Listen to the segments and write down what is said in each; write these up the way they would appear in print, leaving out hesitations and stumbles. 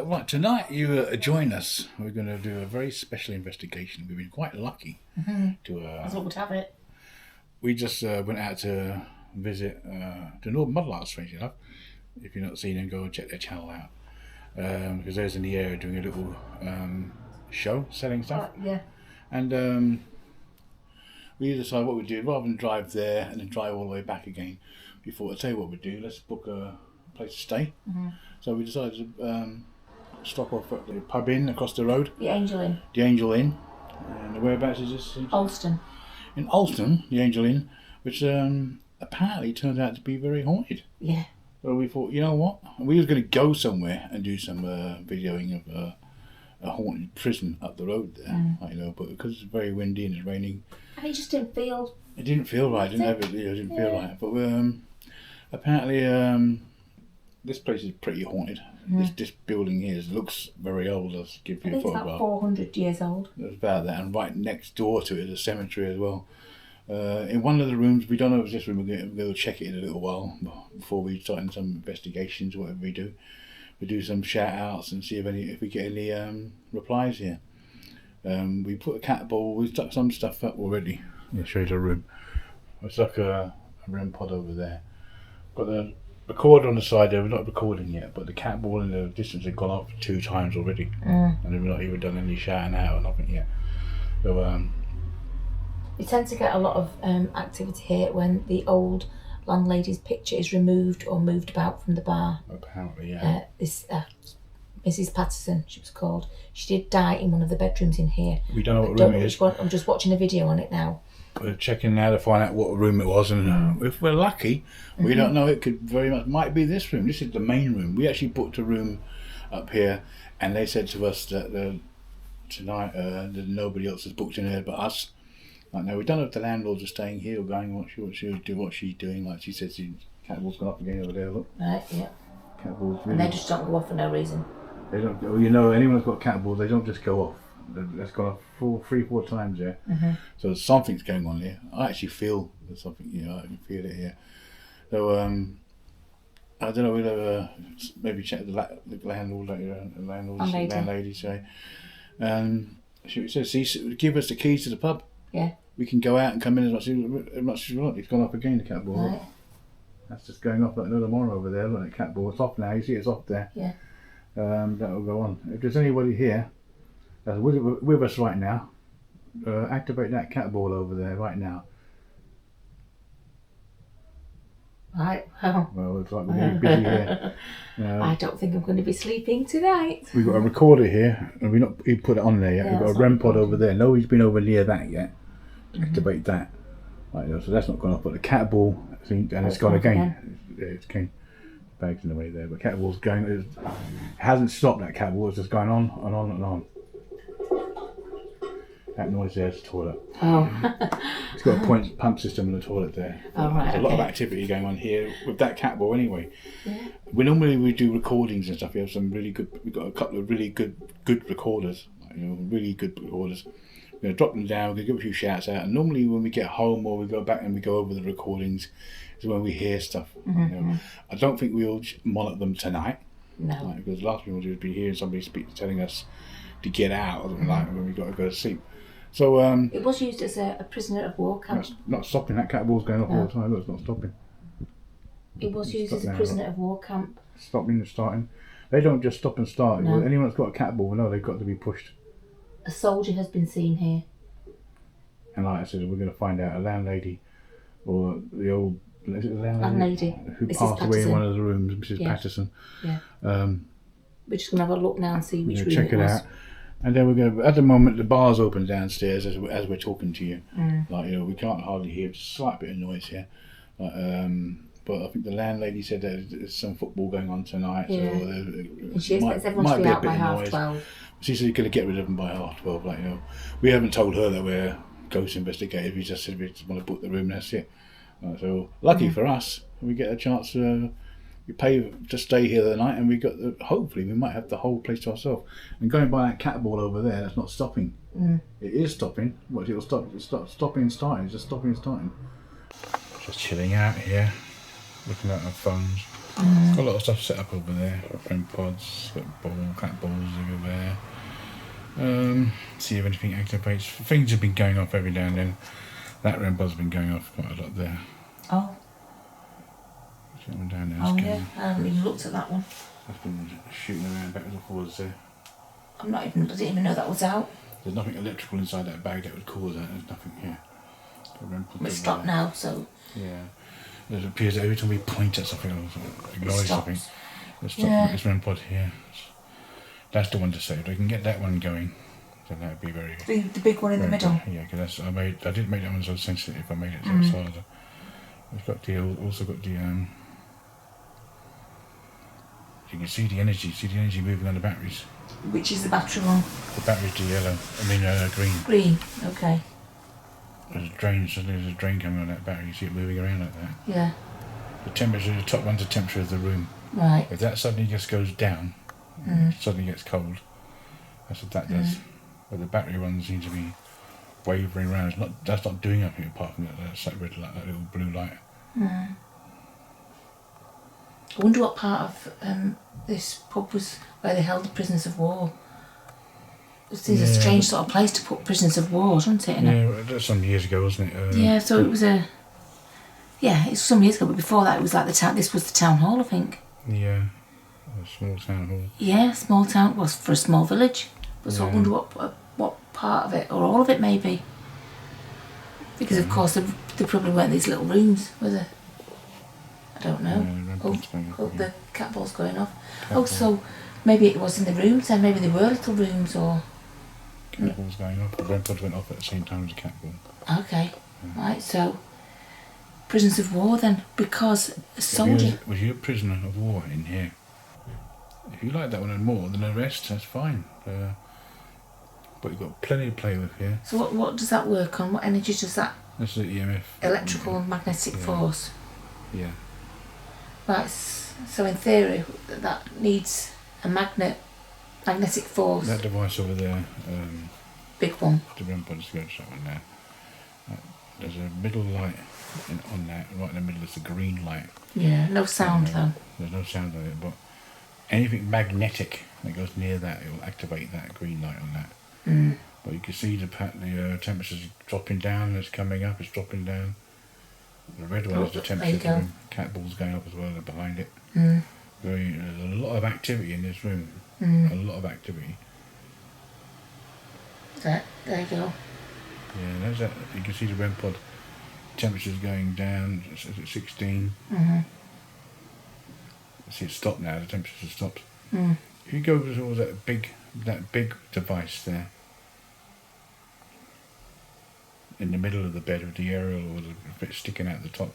Right, tonight you join us. We're going to do a very special investigation. We've been quite lucky to... That's what would have it. We just went out to visit the Northern Mudlarks, strangely enough. If you've not seen them, go and check their channel out. Because they're in the area doing a little show, selling stuff. Yeah. And we decided what we'd do. Rather than drive there and then drive all the way back again, we thought, I'll tell you what we'd do. Let's book a place to stay. So we decided to stop off at the pub inn across the road. The Angel Inn. The Angel Inn. And whereabouts is this? Alston. In Alston, the Angel Inn, which apparently turned out to be very haunted. Yeah. So we thought, you know what? We were going to go somewhere and do some videoing of a haunted prison up the road there. Like, you know, but because it's very windy and it's raining, And it just didn't feel... it didn't feel right. It didn't feel right. But apparently this place is pretty haunted. This building here looks very old. I'll give you a I think it's photograph. about 400 years old. It's about that, and right next door to it is a cemetery as well. In one of the rooms, we don't know if it's this room, we're going to go check it in a little while before we start in some investigations, whatever we do. We do some shout outs and see if we get any replies here. We put a cat ball, we've stuck some stuff up already. Yeah, show you the room. We stuck a REM pod over there. Got the recorder on the side there, we're not recording yet, but the cat ball in the distance had gone up 2 times already. And we've not even done any shouting out or nothing yet. So We tend to get a lot of activity here when the old landlady's picture is removed or moved about from the bar. apparently, yeah. This Mrs. Patterson, she was called. She did die in one of the bedrooms in here. We don't know what Don't room know it which is. one. I'm just watching a video on it now. We're checking now to find out what room it was, and if we're lucky, we don't know, it could very much might be this room. This is the main room. We actually booked a room up here, and they said to us that tonight that nobody else has booked in here but us. Like, no, we don't know if the landlords are staying here or going. What she's doing. Like she said, cat ball's gone off again over there. Look, Right, yeah. cat balls. And they just don't go off for no reason. They don't. Well, you know, anyone who's got cat balls, they don't just go off. That's gone off 3-4 times there. So something's going on here. I actually feel there's something. You know, I can feel it here. So I don't know. We'll maybe check the landlord later. Landlady say. She says, give us the keys to the pub. Yeah. We can go out and come in as much as we want. It's gone off again, the cat ball. Right. That's just going off like another more over there. Look, the cat ball. It's off now. You see, it's off there. Yeah. That will go on. If there's anybody here that's with us right now, activate that cat ball over there right now. Right. Well, it's like we're getting busy here. I don't think I'm going to be sleeping tonight. We've got a recorder here, and we put it on there yet. Yeah, We've got a REM pod over there. Nobody's been over near that yet. Activate that. Right, so that's not gone off, but the cat ball, and it's gone again. It's came bags in the way there, but cat ball's going. It hasn't stopped. That cat ball. It's just going on and on and on. That noise there's the toilet. Oh. It's got a pump system in the toilet there. Oh, right, There's a lot of activity going on here with that cat ball anyway. Yeah. We do recordings and stuff. We have some really good. We've got a couple of really good recorders. You know, really good recorders. We're going to drop them down. We're going to give a few shouts out. And normally when we get home or we go back and we go over the recordings, is when we hear stuff. You know. I don't think we'll monitor them tonight. No. Because the last thing we'll do is be hearing somebody telling us to get out or something like when we got to go to sleep. So it was used as a prisoner of war camp. Not stopping. That cat ball's going off all the time. Look, it's not stopping. It was used as a prisoner of war camp. Stopping and starting. They don't just stop and start. No. Anyone that's got a cat ball, no, they've got to be pushed. A soldier has been seen here. And like I said, we're going to find out a landlady or the old Landlady who Mrs. passed away in Patterson. one of the rooms, Mrs. Patterson. Yeah. We're just going to have a look now and see which room check it was. out. And then we're going to, at the moment, the bar's open downstairs as we're talking to you. Like, you know, we can't hardly hear, just a slight bit of noise here. But I think the landlady said there's some football going on tonight. Yeah. So And she expects everyone to be out by 12:30. She said you're going to get rid of them by 12:30. Like, you know, we haven't told her that we're ghost investigators. We just said we just want to book the room. That's it. So lucky for us, we get a chance to. We pay to stay here the night, and we got hopefully we might have the whole place to ourselves. And going by that cat ball over there, that's not stopping. It is stopping. What, it'll stop? It's stopping and starting. It's just stopping and starting. Just chilling out here, looking at our phones. Got a lot of stuff set up over there. REM pods, got cat balls over there. See if anything activates. Things have been going off every now and then. That REM pod's been going off quite a lot there. Oh. Down there, Oh yeah, I haven't even looked at that one. I've been shooting around backwards and forwards there. I didn't even know that was out. There's nothing electrical inside that bag that would cause that. There's nothing here. It's stopped now, so. Yeah. It appears that every time we point at something or acknowledge something, it's stopped. This REM pod here. That's the one to save. If I can get that one going, then that would be very good. The big one in the middle. Yeah, because I didn't make that one so sensitive. I made it so it's harder. We've got also got the you can see the energy moving on the batteries. Which is the battery one? The battery's the yellow. Green. Green, okay. There's a drain coming on that battery. You see it moving around like that. Yeah. The top one's the temperature of the room. Right. If that suddenly just goes down, suddenly gets cold, that's what that does. But the battery one seems to be wavering around. That's not doing anything apart from that little blue light. I wonder what part of this pub was where they held the prisoners of war. It's a strange sort of place to put prisoners of war, isn't it? That's some years ago, wasn't it? Yeah, so it was it's some years ago, but before that it was like this was the town hall, I think. Yeah, a small town hall. Yeah, small town, was for a small village. But so I wonder what part of it, or all of it maybe. Because of course there probably weren't these little rooms, were there? I don't know. The cat ball's going off. So maybe it was in the rooms then, maybe there were little rooms or... Cat ball's going off. The REM pod went off at the same time as the cat ball. Okay, right, so prisoners of war then, because a soldier... Was you a prisoner of war in here? If you like that one more than the rest, that's fine. But you've got plenty to play with here. So what does that work on? What energy does that... That's the EMF. Electrical and magnetic force. Yeah. Right, so in theory that needs a magnetic force. That device over there, big one. The REM pod's got that one there. There's a middle light on that, right in the middle is the green light. Yeah, no sound though. There's no sound on it, but anything magnetic that goes near that, it will activate that green light on that. But you can see the temperature's dropping down, it's coming up, it's dropping down. The red one is the temperature of the room. Cat ball's going up as well behind it. There's a lot of activity in this room. A lot of activity. There you go. Yeah, there's that. You can see the REM pod temperature's going down. It's at 16. See it stopped now. The temperature's stopped. If you go towards that big device there, in the middle of the bed with the aerial or the bit sticking out the top,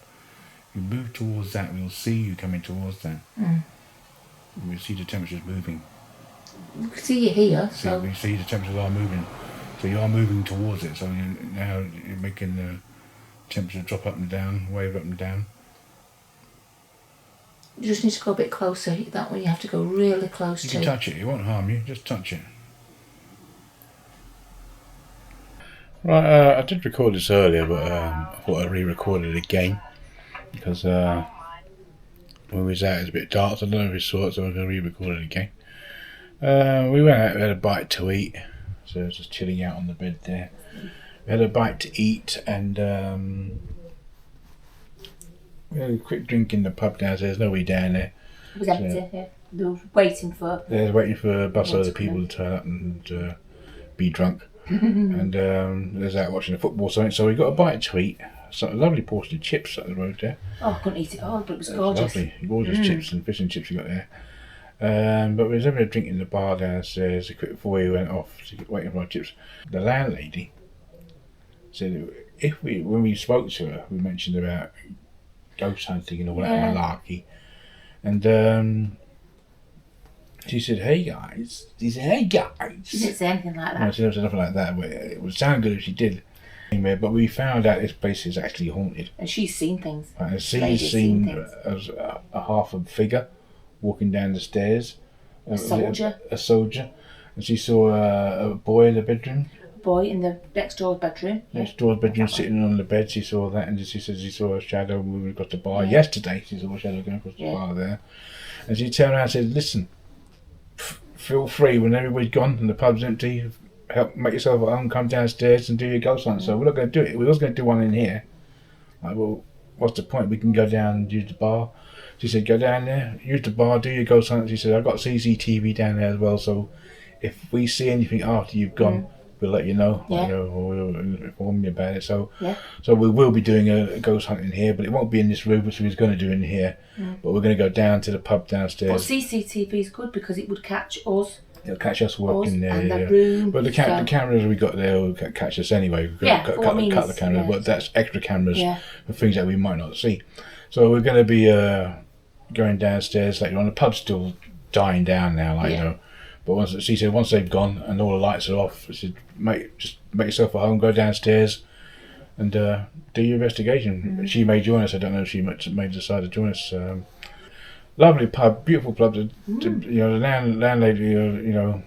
you move towards that, we'll see you coming towards that. We'll see the temperatures moving. We can see you here, so... We see the temperatures are moving. So you are moving towards it, so now you're making the temperature drop up and down, wave up and down. You just need to go a bit closer. That one you have to go really close to. You can touch it, it won't harm you, just touch it. Right, I did record this earlier, but I thought I'd re-record it again because when we was out it was a bit dark, so I don't know if you saw it, so I'm going to re-record it again. We went out, we had a bite to eat, so I was just chilling out on the bed there. We had a bite to eat and we had a quick drink in the pub downstairs, there's nobody down there. It was empty, yeah. They were waiting for... They were waiting for a bus load of people to turn up and be drunk. And there's out watching the football or something, so we got a bite to eat. So a lovely portion of chips at the road there. Oh, I couldn't eat it all, but it was gorgeous. Gorgeous chips and fish and chips we got there. But we was having a drink in the bar downstairs a quick before we went off, waiting for our chips. The landlady said when we spoke to her, we mentioned about ghost hunting and all that malarkey, and she said, "Hey guys." She said, "Hey guys." She didn't say anything like that. No, she didn't say nothing like that. But it would sound good if she did. But we found out this place is actually haunted. And she's seen things. And she's seen a half a figure walking down the stairs. A soldier. A soldier. And she saw a boy in the bedroom. boy in the next door bedroom. Next door's bedroom, sitting on the bed. She saw that, and she says she saw a shadow moving across the bar. Yesterday, she saw a shadow going across the bar there. And she turned around and said, "Listen, feel free when everybody's gone and the pub's empty. Help make yourself at home. Come downstairs and do your ghost hunt." So we're not going to do it. We was going to do one in here. Like, well, what's the point? We can go down and use the bar. She said, "Go down there, use the bar, do your ghost hunt." She said, "I've got CCTV down there as well. So if we see anything after you've gone, we'll let you know. Yeah. Or we'll inform you about it." So we will be doing a ghost hunt in here, but it won't be in this room, which we was going to do in here. But we're going to go down to the pub downstairs. But CCTV is good because it would catch us. It'll catch us working there. And the room. But the cameras we got there will catch us anyway. We've got to cut the cameras, but that's extra cameras for things that we might not see. So we're going to be going downstairs later on. The pub's still dying down now, you know. But she said once they've gone and all the lights are off, she said, just make yourself at home, go downstairs and do your investigation. She may join us. I don't know if she may decide to join us. Lovely pub, beautiful pub. You know, the landlady, you know,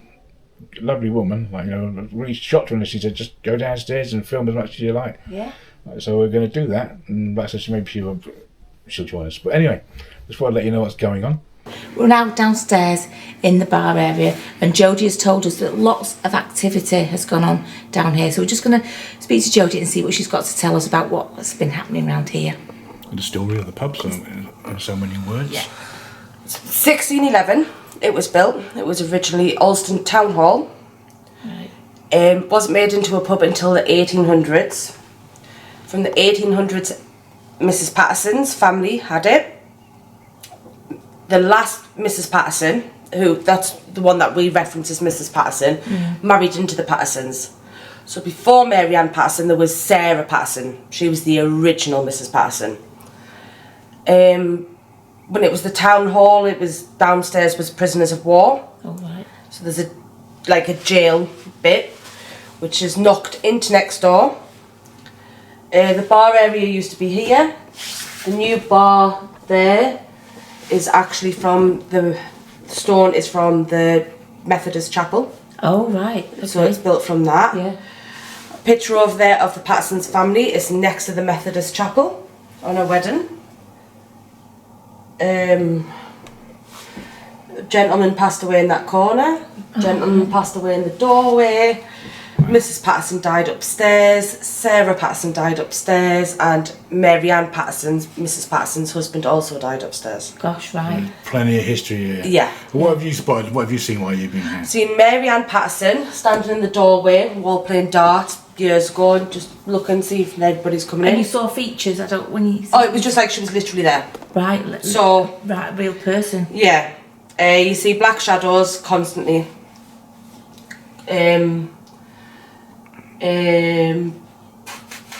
lovely woman. Like, you know, really shocked when she said, "Just go downstairs and film as much as you like." Yeah. So we're going to do that, and like I said, maybe she'll join us. But anyway, just want to let you know what's going on. We're now downstairs in the bar area, and Jodie has told us that lots of activity has gone on down here. So we're just going to speak to Jodie and see what she's got to tell us about what's been happening around here. The story of the pub, in so many words. Yeah. 1611 it was built. It was originally Alston Town Hall. Right. Wasn't made into a pub until the 1800s. From the 1800s, Mrs. Patterson's family had it. The last Mrs. Patterson, that's the one that we reference as Mrs. Patterson, married into the Pattersons. So before Mary Ann Patterson, there was Sarah Patterson. She was the original Mrs. Patterson. When it was the town hall, it was downstairs was prisoners of war. Oh, right. So there's a jail bit, which is knocked into next door. The bar area used to be here. The new bar there is actually from the stone is from the Methodist chapel. Oh, right. Okay. So it's built from that. Yeah. A picture over there of the Pattersons family is next to the Methodist chapel on a wedding. Gentleman passed away in that corner. Gentleman passed away in the doorway. Mrs. Patterson died upstairs. Sarah Patterson died upstairs, and Mary Ann Patterson's, Mrs. Patterson's husband, also died upstairs. Gosh, right. Plenty of history here. Yeah. What have you spotted? What have you seen while you've been here? Seen Mary Ann Patterson standing in the doorway while playing darts years ago, and just looking, see if anybody's coming And in. you saw features, Oh, it was just like she was literally there. Right. So. Right, a real person. Yeah. You see black shadows constantly.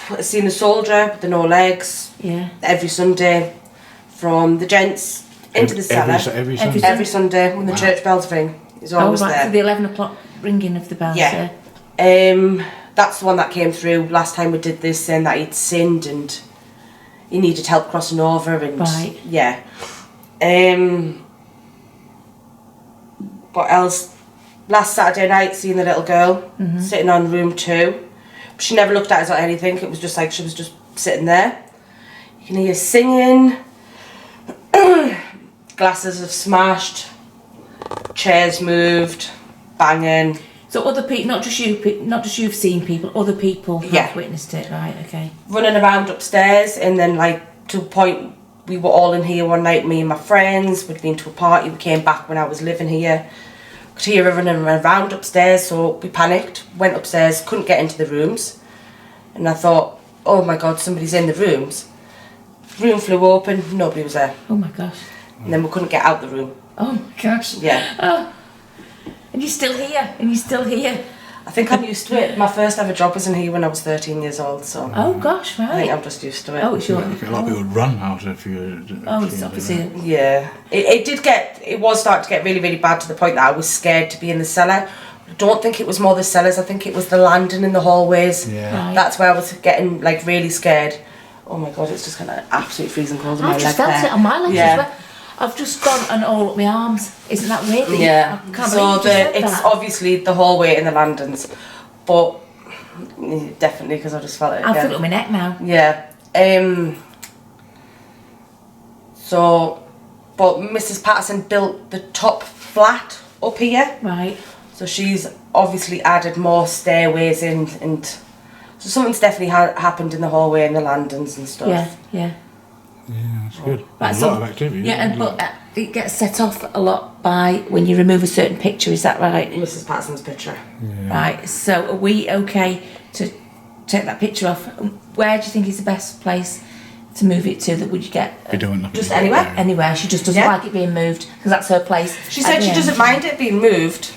I've seen a soldier with the no legs. Yeah. Every Sunday, from the gents into the cellar. Every Sunday? Every Sunday when the church bells ring. He's always right, there. for the 11 o'clock ringing of the bells. Yeah. That's the one that came through last time we did this, saying that he'd sinned and he needed help crossing over, and Right. yeah. What else? Last Saturday night, seeing the little girl sitting on room 2. She never looked at us or anything. It was just like she was just sitting there. You can hear singing. Glasses have smashed. Chairs moved. Banging. So other people, not just you've seen people, other people have witnessed it, right? Okay. Running around upstairs, and then to a point we were all in here one night, me and my friends. We'd been to a party. We came back when I was living here. Could hear her running around upstairs, so we panicked, went upstairs, couldn't get into the rooms, and I thought, oh my god, somebody's in the rooms. Room flew open, nobody was there. Oh my gosh. And then we couldn't get out the room. Oh my gosh. Yeah. Oh. And you're still here. I think I'm used to it. My first ever job was in here when I was 13 years old, so Oh gosh, right. I think I'm just used to it. Oh, it's your. I feel like people would run out if you. Oh, it's obviously. Yeah, it was starting to get really, really bad to the point that I was scared to be in the cellar. I don't think it was more the cellars, I think it was the landing in the hallways. Yeah. Right. That's where I was getting really scared. Oh my god, it's just kind of absolutely freezing cold in my I leg just felt there. it on my legs Yeah. as well. I've just gone and all up my arms. Isn't that weird? Yeah, I can't so believe you just said it's that. obviously the hallway and the landings, but Definitely, because I just felt it I again. feel it on my neck now. Yeah. So, but Mrs. Patterson built the top flat up here. Right. So she's obviously added more stairways in, and so something's definitely happened in the hallway and the landings and stuff. Yeah, yeah. Yeah, that's good. Right, A so- lot of activity. Yeah, isn't and it? but it gets set off a lot by when you remove a certain picture, is that right? Mrs. Patterson's picture. Right, so are we okay to take that picture off? Where do you think is the best place to move it to that would you get? We don't know. Just anywhere? Anywhere, she just doesn't Yeah. like it being moved because that's her place. She said she doesn't mind it being moved.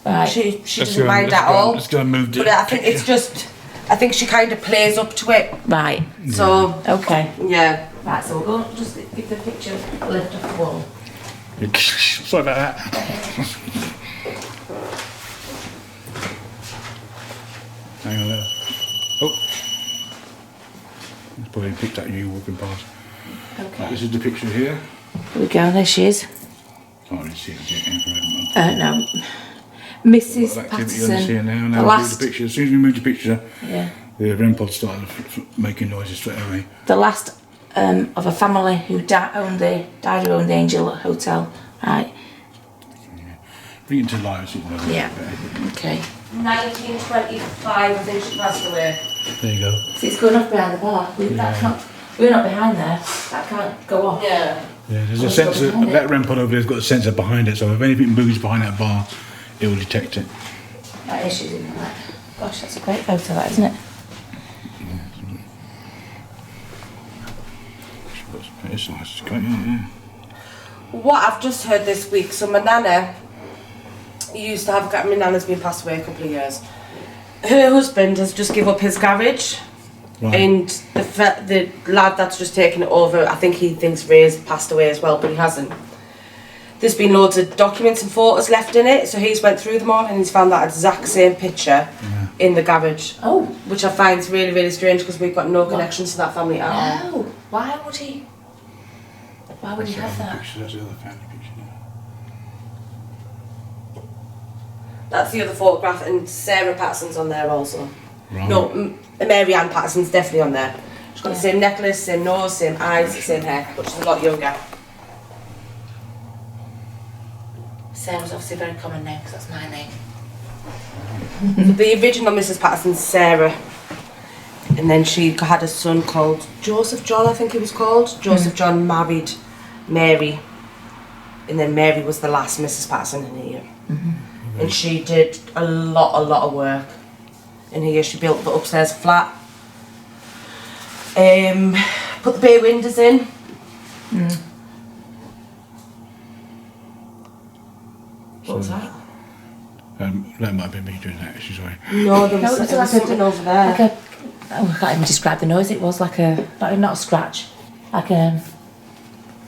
Right. She Let's doesn't go- mind let's at go- all. Let's go and move But I think it's just, I think she kind of plays up to it. Right, So, okay. yeah. Right, so we'll go just give the picture a lift off the wall. Sorry about that. Hang on there. Oh. It's probably picked up you walking past. Okay. This is the picture here. Here we go, there she is. Can't really see it. No. Mrs. What activity you want to see Patterson. now? The Now we move last, the picture. As soon as we move the picture, yeah, the REM pod started making noises straight away. the last of a family who died who owned the Angel Hotel. Right. Bring it to life. So you can know Yeah. Okay. 1925, I think she passed away. There you go. See, it's going off behind the bar. We're not behind there. That can't go off. Yeah. Yeah, there's Oh, a it's sensor. got behind it. That REM pod over there's got a sensor behind it, so if anything moves behind that bar, it will detect it. That issues in that. Gosh, that's a great photo, that, isn't it? It's nice. It's great, yeah. What I've just heard this week, so my nana used to have, my nana's been passed away a couple of years. Her husband has just give up his garage, Right. and the lad that's just taken it over, I think he thinks Ray's passed away as well, but he hasn't. There's been loads of documents and photos left in it, so he's went through them all and he's found that exact same picture in the garage, Oh. which I find is really, really strange because we've got no connections to that family at all. No. Why would he? Why would he have that? Picture, that's the other family picture. That's the other photograph, and Sarah Patterson's on there also. Right. No, Mary Ann Patterson's definitely on there. She's got the same necklace, same nose, same eyes, same hair, but she's a lot younger. Sarah's obviously a very common name because that's my name. The original Mrs. Patterson's Sarah, and then she had a son called Joseph John, I think he was called. Joseph John married Mary, and then Mary was the last Mrs. Patterson in here. And she did a lot of work in here. She built the upstairs flat, put the bay windows in. What was that? That might have been me doing that, actually, sorry. No, there No, was, it was there was like a- something over there. Like a, oh, I can't even describe the noise. It was like a, not a scratch, like a,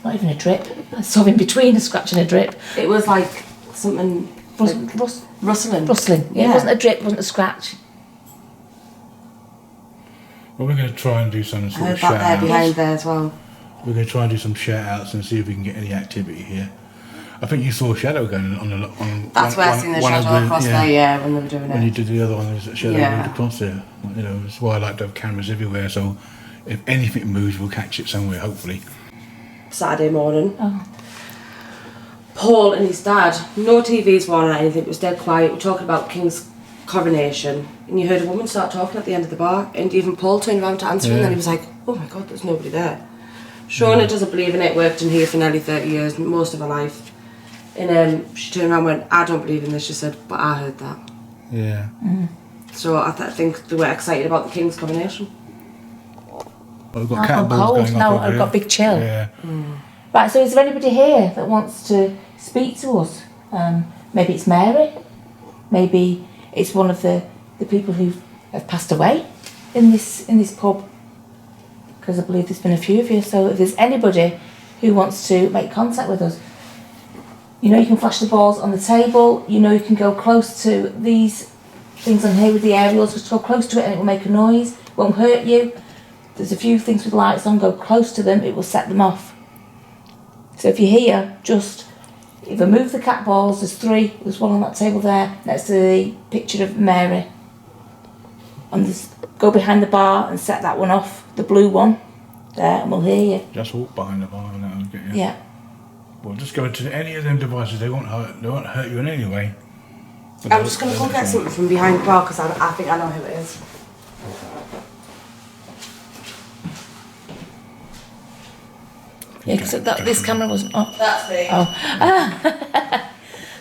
not even a drip. Sort of in between a scratch and a drip. It was like something rustling. Rustling. Yeah. It Yeah. wasn't a drip, it wasn't a scratch. Well, we're going to try and do some I sort heard of that shout there outs. behind there as well. We're going to try and do some shout outs and see if we can get any activity here. I think you saw a shadow going on the. That's where I seen the shadow across there, yeah, when they were doing When you it. did the other one, there was a shadow Yeah. moved across there. You know, that's why I like to have cameras everywhere. So if anything moves, we'll catch it somewhere. Hopefully. Saturday morning. Oh. Paul and his dad, no TVs were on or anything, it was dead quiet. We're talking about King's coronation, and you heard a woman start talking at the end of the bar, and even Paul turned around to answer, and then he was like, oh my god, there's nobody there. Shona doesn't believe in it, worked in here for nearly 30 years, most of her life. And she turned around and went, I don't believe in this, she said, but I heard that. Yeah. So I think they were excited about the King's coronation. Well, we've got I've cat gone balls cold. going No, off over I've here. got big chill. Yeah. Right, so is there anybody here that wants to speak to us? Maybe it's Mary. Maybe it's one of the people who have passed away in this pub. Because I believe there's been a few of you. So if there's anybody who wants to make contact with us, you know you can flash the balls on the table. You know you can go close to these things on here with the aerials. Just go close to it and it will make a noise. It won't hurt you. There's a few things with lights on. Go close to them. It will set them off. So if you're here, just either move the cat balls. There's 3. There's one on that table there next to the picture of Mary. on this, go behind the bar and set that one off, the blue one, there, and we'll hear you. Just walk behind the bar and that'll get you. Yeah. Well, just go to any of them devices. They won't hurt you in any way. I'm just going to go get something from behind the bar because I think I know who it is. Yeah, because this camera wasn't on. That's me. Oh.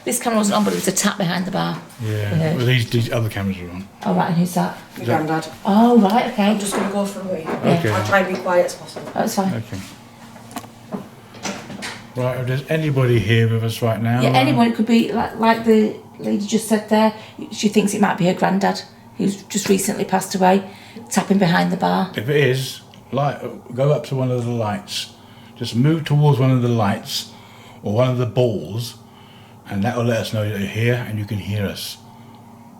This camera wasn't on, but it was a tap behind the bar. Yeah. Well, these other cameras are on. Oh, right, and who's that? My granddad. Oh, right, okay. I'm just going to go through it. Okay. I'll try and be quiet as possible. That's fine. Okay. Right, if there's anybody here with us right now. Yeah, anyone. It could be like the lady just said there. She thinks it might be her granddad, who's just recently passed away, tapping behind the bar. If it is, go up to one of the lights. Just move towards one of the lights or one of the balls, and that will let us know that you're here and you can hear us.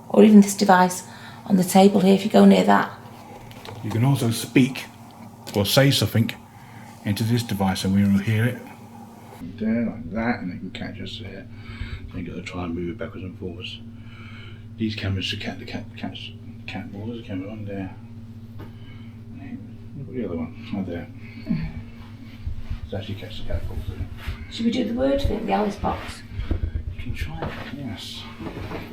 Or even this device on the table here, if you go near that. You can also speak or say something into this device and we will hear it. There, like that, and they can catch us there. Then you've got to try and move it backwards and forwards. These cameras to catch the cat balls. There's a camera on there. Look at the other one, right there. It's actually catch the cat balls there. Should we do the word thing, the Alice box? You can try it, yes.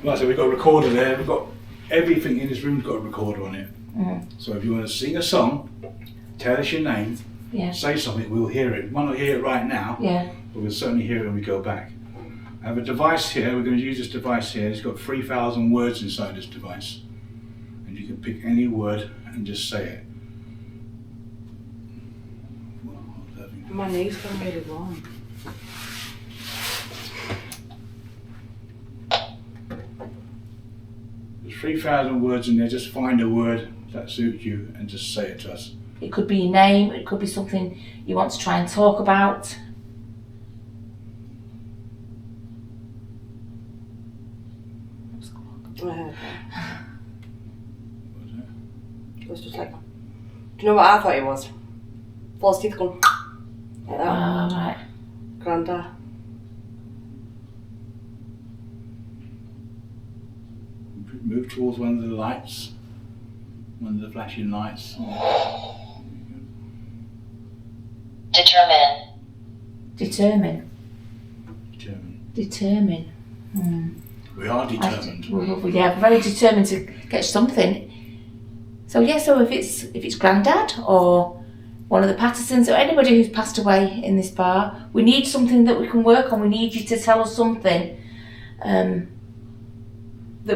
Like I said, we've got a recorder there. We've got everything in this room's got a recorder on it. So if you want to sing a song, tell us your name, say something, we'll hear it. We might not hear it right now, but we'll certainly hear it when we go back. I have a device here. We're going to use this device here. It's got 3,000 words inside this device. And you can pick any word and just say it. My knee's gone really warm. There's 3,000 words in there. Just find a word that suits you and just say it to us. It could be your name, it could be something you want to try and talk about. I heard that. It was just like, do you know what I thought it was? False teeth gone. Like that. Right. Grandad. Move towards one of the lights, one of the flashing lights. Determine. We are determined. We're very determined to get something. So so if it's Grandad or one of the Pattersons or anybody who's passed away in this bar, we need something that we can work on. We need you to tell us something that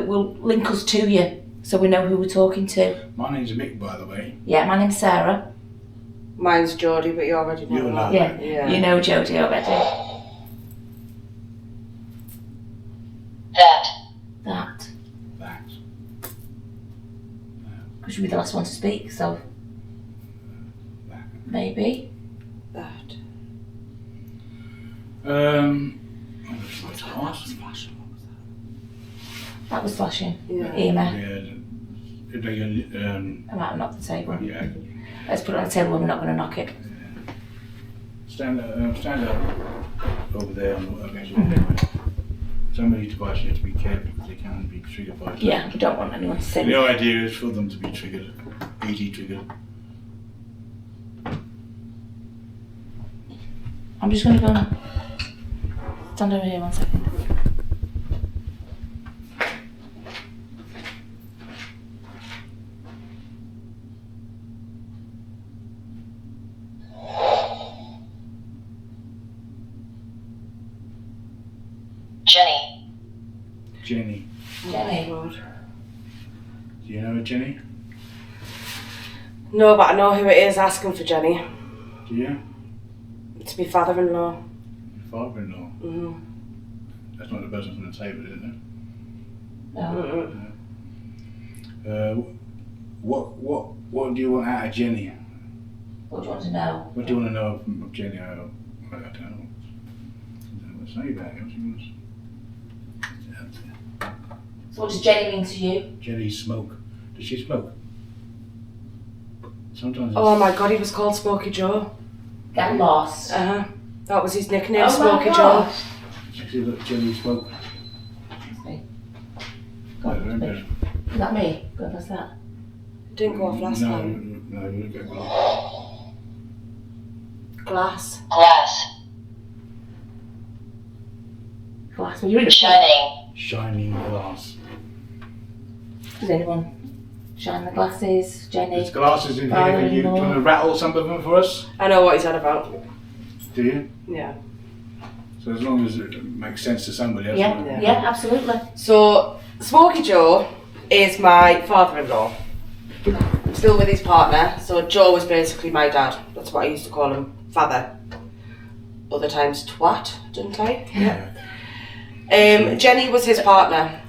will link us to you, so we know who we're talking to. My name's Mick, by the way. Yeah, my name's Sarah. Mine's Jodie, but you already know You that. Yeah, you know Jodie already. That. Because you'll be the last one to speak, so maybe. That. That was flashing. Yeah. Ema. Yeah. I might have knocked the table. Yeah. Let's put it on the table when we're not going to knock it. Stand up over there. Some of these devices you have to be careful because they can be triggered by. Yeah, we don't want anyone to see. The idea is for them to be triggered, easy triggered. I'm just going to go and stand over here 1 second. Jenny. Jenny. Oh, Do you know a Jenny? no, but I know who it is asking for Jenny. Do you? It's my father-in-law. Your father-in-law. Mm-hmm. That's not the person from the table, is it? No. What do you want out of Jenny? What do you want to know? What do you want to know of Jenny? I don't know. I don't know what to say about it. So what does Jenny mean to you? Jenny smoke. Does she smoke? Sometimes. Oh my god, he was called Smokey Joe. Get lost. That was his nickname, Oh my Smokey Joe. gosh. Actually, look, Jenny smoke. That's me. Right, Is that me? Go past that. Didn't go off last time. No, you didn't get glass. Glass. Glass. Well, you're in a Shining glass. Does anyone shine the glasses? Jenny? There's glasses in here for you. Do you want to rattle some of them for us? I know what he's on about. Do you? Yeah. So as long as it makes sense to somebody else. Yeah, absolutely. So, Smokey Joe is my father-in-law. Still with his partner. So Joe was basically my dad. That's what I used to call him. Father. Other times twat, didn't I? Yeah. Jenny was his partner.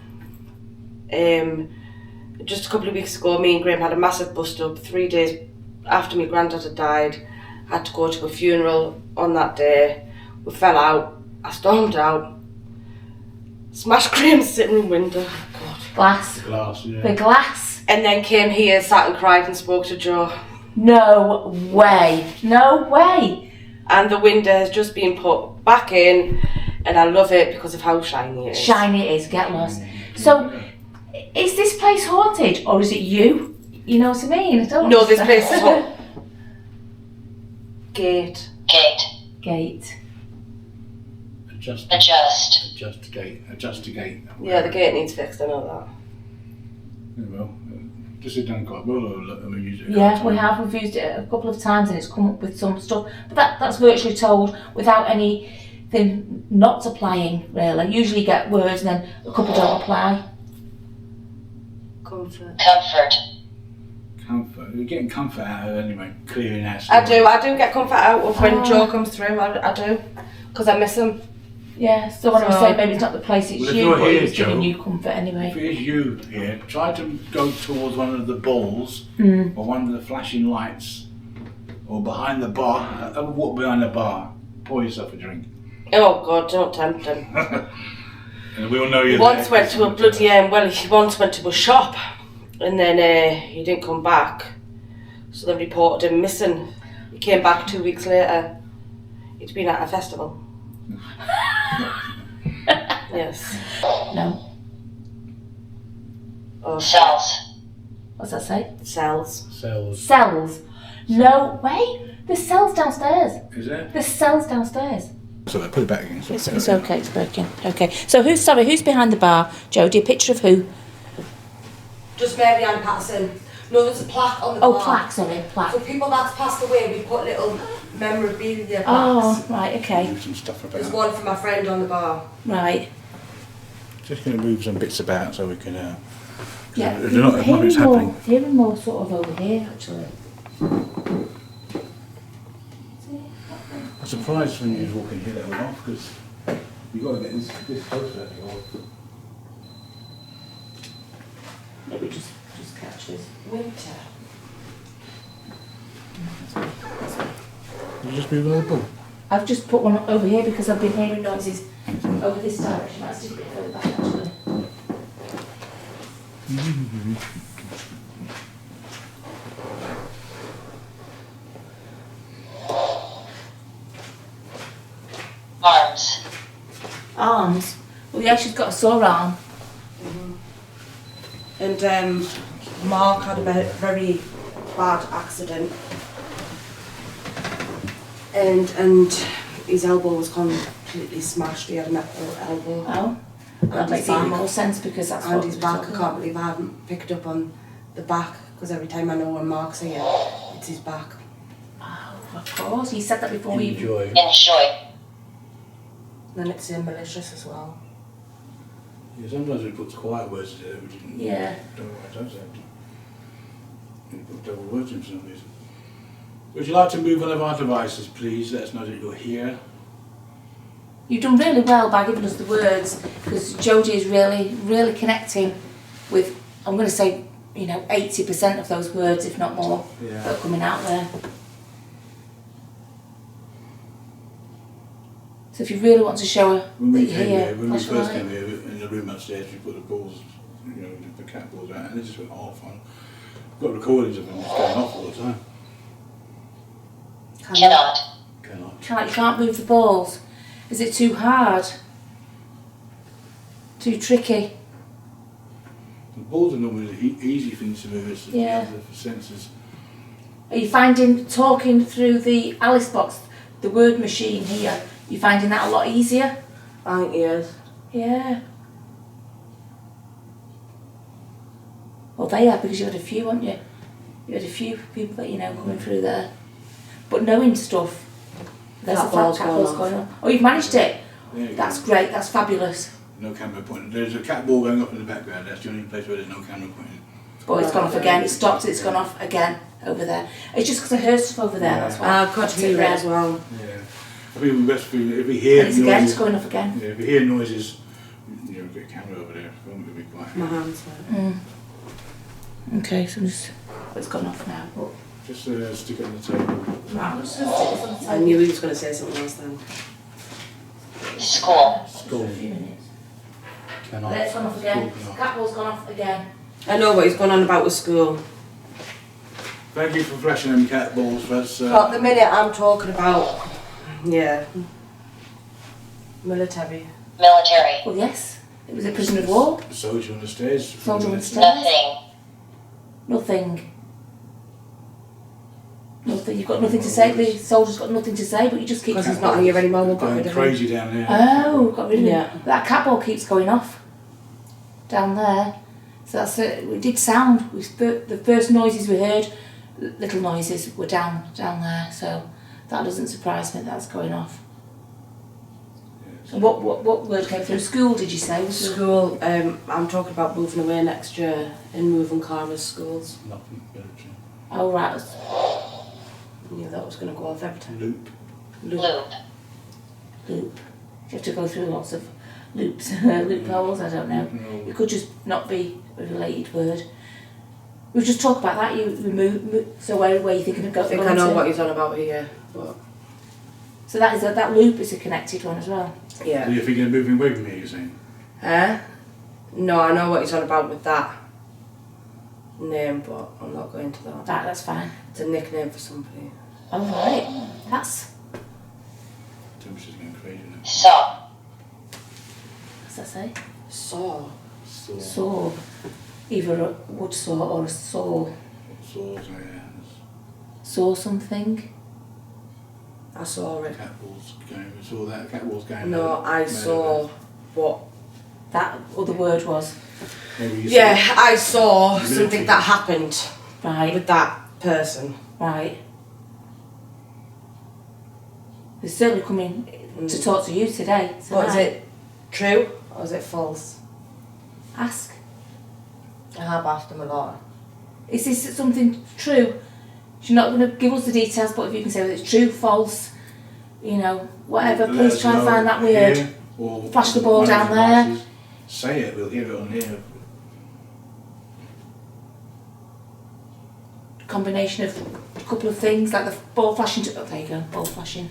Just a couple of weeks ago, me and Graham had a massive bust up. 3 days after my granddad had died, had to go to a funeral on that day. We fell out. I stormed out. Smashed Graham's sitting room window. God. Glass. The glass, yeah. The glass. And then came here, sat and cried and spoke to Joe. No way. No way. And the window has just been put back in, and I love it because of how shiny it is. Shiny it is. Get lost. So, is this place haunted or is it you? You know what I mean? I don't No, this understand. place is haunted. Gate. Adjust the gate. Yeah, the gate needs fixed, I know that. Well, this is done quite well. We use it. Yeah, we have. We've used it a couple of times and it's come up with some stuff. But that's virtually told without anything not applying, really. Usually you get words and then a couple don't apply. Comfort. You're getting comfort out of it anyway. Clearing out. I do get comfort out of when Joe comes through, I do. Because I miss him. Yeah, so when I was saying maybe it's not the place, it's Well, if you, you're but here, it's giving Joe, you comfort anyway. If it is you here, try to go towards one of the balls or one of the flashing lights or behind the bar. Have a walk behind the bar. Pour yourself a drink. Oh God, don't tempt him. And we'll know you're Once there. went to a bloody, he once went to a shop and then he didn't come back. So they reported him missing. He came back 2 weeks later. He'd been at a festival. Yes. No. Oh, What's that say? cells. Cells. No way. There's cells downstairs. Is there? There's cells downstairs. So put it back again. It's okay, it's broken. Okay. So who's behind the bar? Jodie, a picture of who? Just Mary Ann Patterson. No, there's a plaque on the Oh, bar. plaque, sorry, plaque. For people that's passed away, we put little memorabilia plaques. Oh, right, okay. Some stuff about. There's one for my friend on the bar. Right. Just going to move some bits about so we can. Yeah, Nothing's happening. hearing more sort of over here, actually. I'm surprised when you was walking here that went off because you got to get this closer. Maybe just catches. Winter. You just move another ball. I've just put one over here because I've been hearing noises over this direction. That's just a bit further back, actually. Arms? Well, yeah, she's got a sore arm. And Mark had a very bad accident. And his elbow was completely smashed. He had a metal elbow. Oh, that makes even more sense because that's And what his we're back, I talking can't about. believe I haven't picked up on the back because every time I know when Mark's here, it's his back. Oh, of course. You said that before we... Enjoy. And it's malicious as well. Yeah, sometimes we put quiet words there, we didn't. Yeah. Don't know why it does that. We put double words in for some reason. Would you like to move one of our devices, please? Let us know that you're here. You've done really well by giving us the words because Jodie is really, really connecting with, I'm going to say, 80% of those words, if not more, that are coming out there. So if you really want to show her When that we you're came here, here, when we flash a first light. came here, in the room upstairs, we put the balls, the cat balls out, and it just went off. I've got recordings of them just going off all the time. Cannot. You can't move the balls. Is it too hard? Too tricky? balls are normally easy things to move. It's Yeah. the sensors. Are you finding talking through the Alice box, the word machine here, you finding that a lot easier? I think he is. Yeah. Well, they are, because you had a few, haven't you? You had a few people that you know coming through there. But knowing stuff, there's a Cat cat ball's ball's going on. Oh, you've managed it? There you That's go. great, that's fabulous. No camera pointing. There's a cat ball going up in the background. That's the only place where there's no camera pointing. But it's gone off again, it stopped, it's gone off again over there. It's just because I heard stuff over there, Yeah. that's why. I've got to Sit hear it there. as well. Yeah. I think we best if we hear And it's again, it's noises. going off again. Yeah, if we hear noises, you know, get a camera over there. Film it, be quiet. My hands there. Okay, so it's gone off now. But Just stick it on the table. right, let's just stick this on the I table. knew he was going to say something else then. School. For a few minutes. Cannot. There, it's gone off again. School cannot. Cat ball's gone off again. I know what he's going on about with school. Thank you for flashing them cat balls. That's But the minute I'm talking about, yeah, military. Military. Well, yes, it was a prisoner of war. the soldier on the stairs. Soldier on the stairs. Nothing. Nothing. Nothing. You've got nothing to say. The soldier's got nothing to say, but you just keep. Because he's not here anymore, we'll get Going rid of him. crazy down there. Oh, got rid of him. Yeah. That cat ball keeps going off down there. So that's it. We did sound. The first noises we heard, little noises, were down there. So that doesn't surprise me. That's going off. Yes. And what word came through? School, did you say? Was there- School, I'm talking about moving away next year and moving Karma's schools. Nothing. Military. Oh right. I knew that was going to go off every time. Loop. Loop. Loop. You have to go through lots of loops, loopholes. I don't know. No. It could just not be a related word. We'll just talk about that. You move. So where are you thinking of I think I going know to? what he's on about here, but So that loop is a connected one as well. So yeah. you're thinking of moving away from here, you're saying? Huh? No, I know what he's on about with that name, but I'm not going to that. That's fine. It's a nickname for somebody. Oh right. That's Temperature's going crazy now. Saw. what's that say? Saw. Saw. Saw. Either a wood saw or a saw. Saws, oh yeah. Saw something. I saw it. Cat balls going. We saw that. Cat balls going. No, I saw what. That other word was. Maybe you Yeah, saw. I saw Military. something that happened Right. with that person. Right. They're certainly coming to talk to you today. What is tonight. it? True or is it false? Ask. I have asked him a lot. Is this something true? You're not going to give us the details, but if you can say whether it's true, false, you know, whatever, Let please us try and know find that word. here, or Flash the ball one of down the there. devices. Say it. We'll hear it on here. Combination of a couple of things, like the ball flashing. Oh, there you go, ball flashing.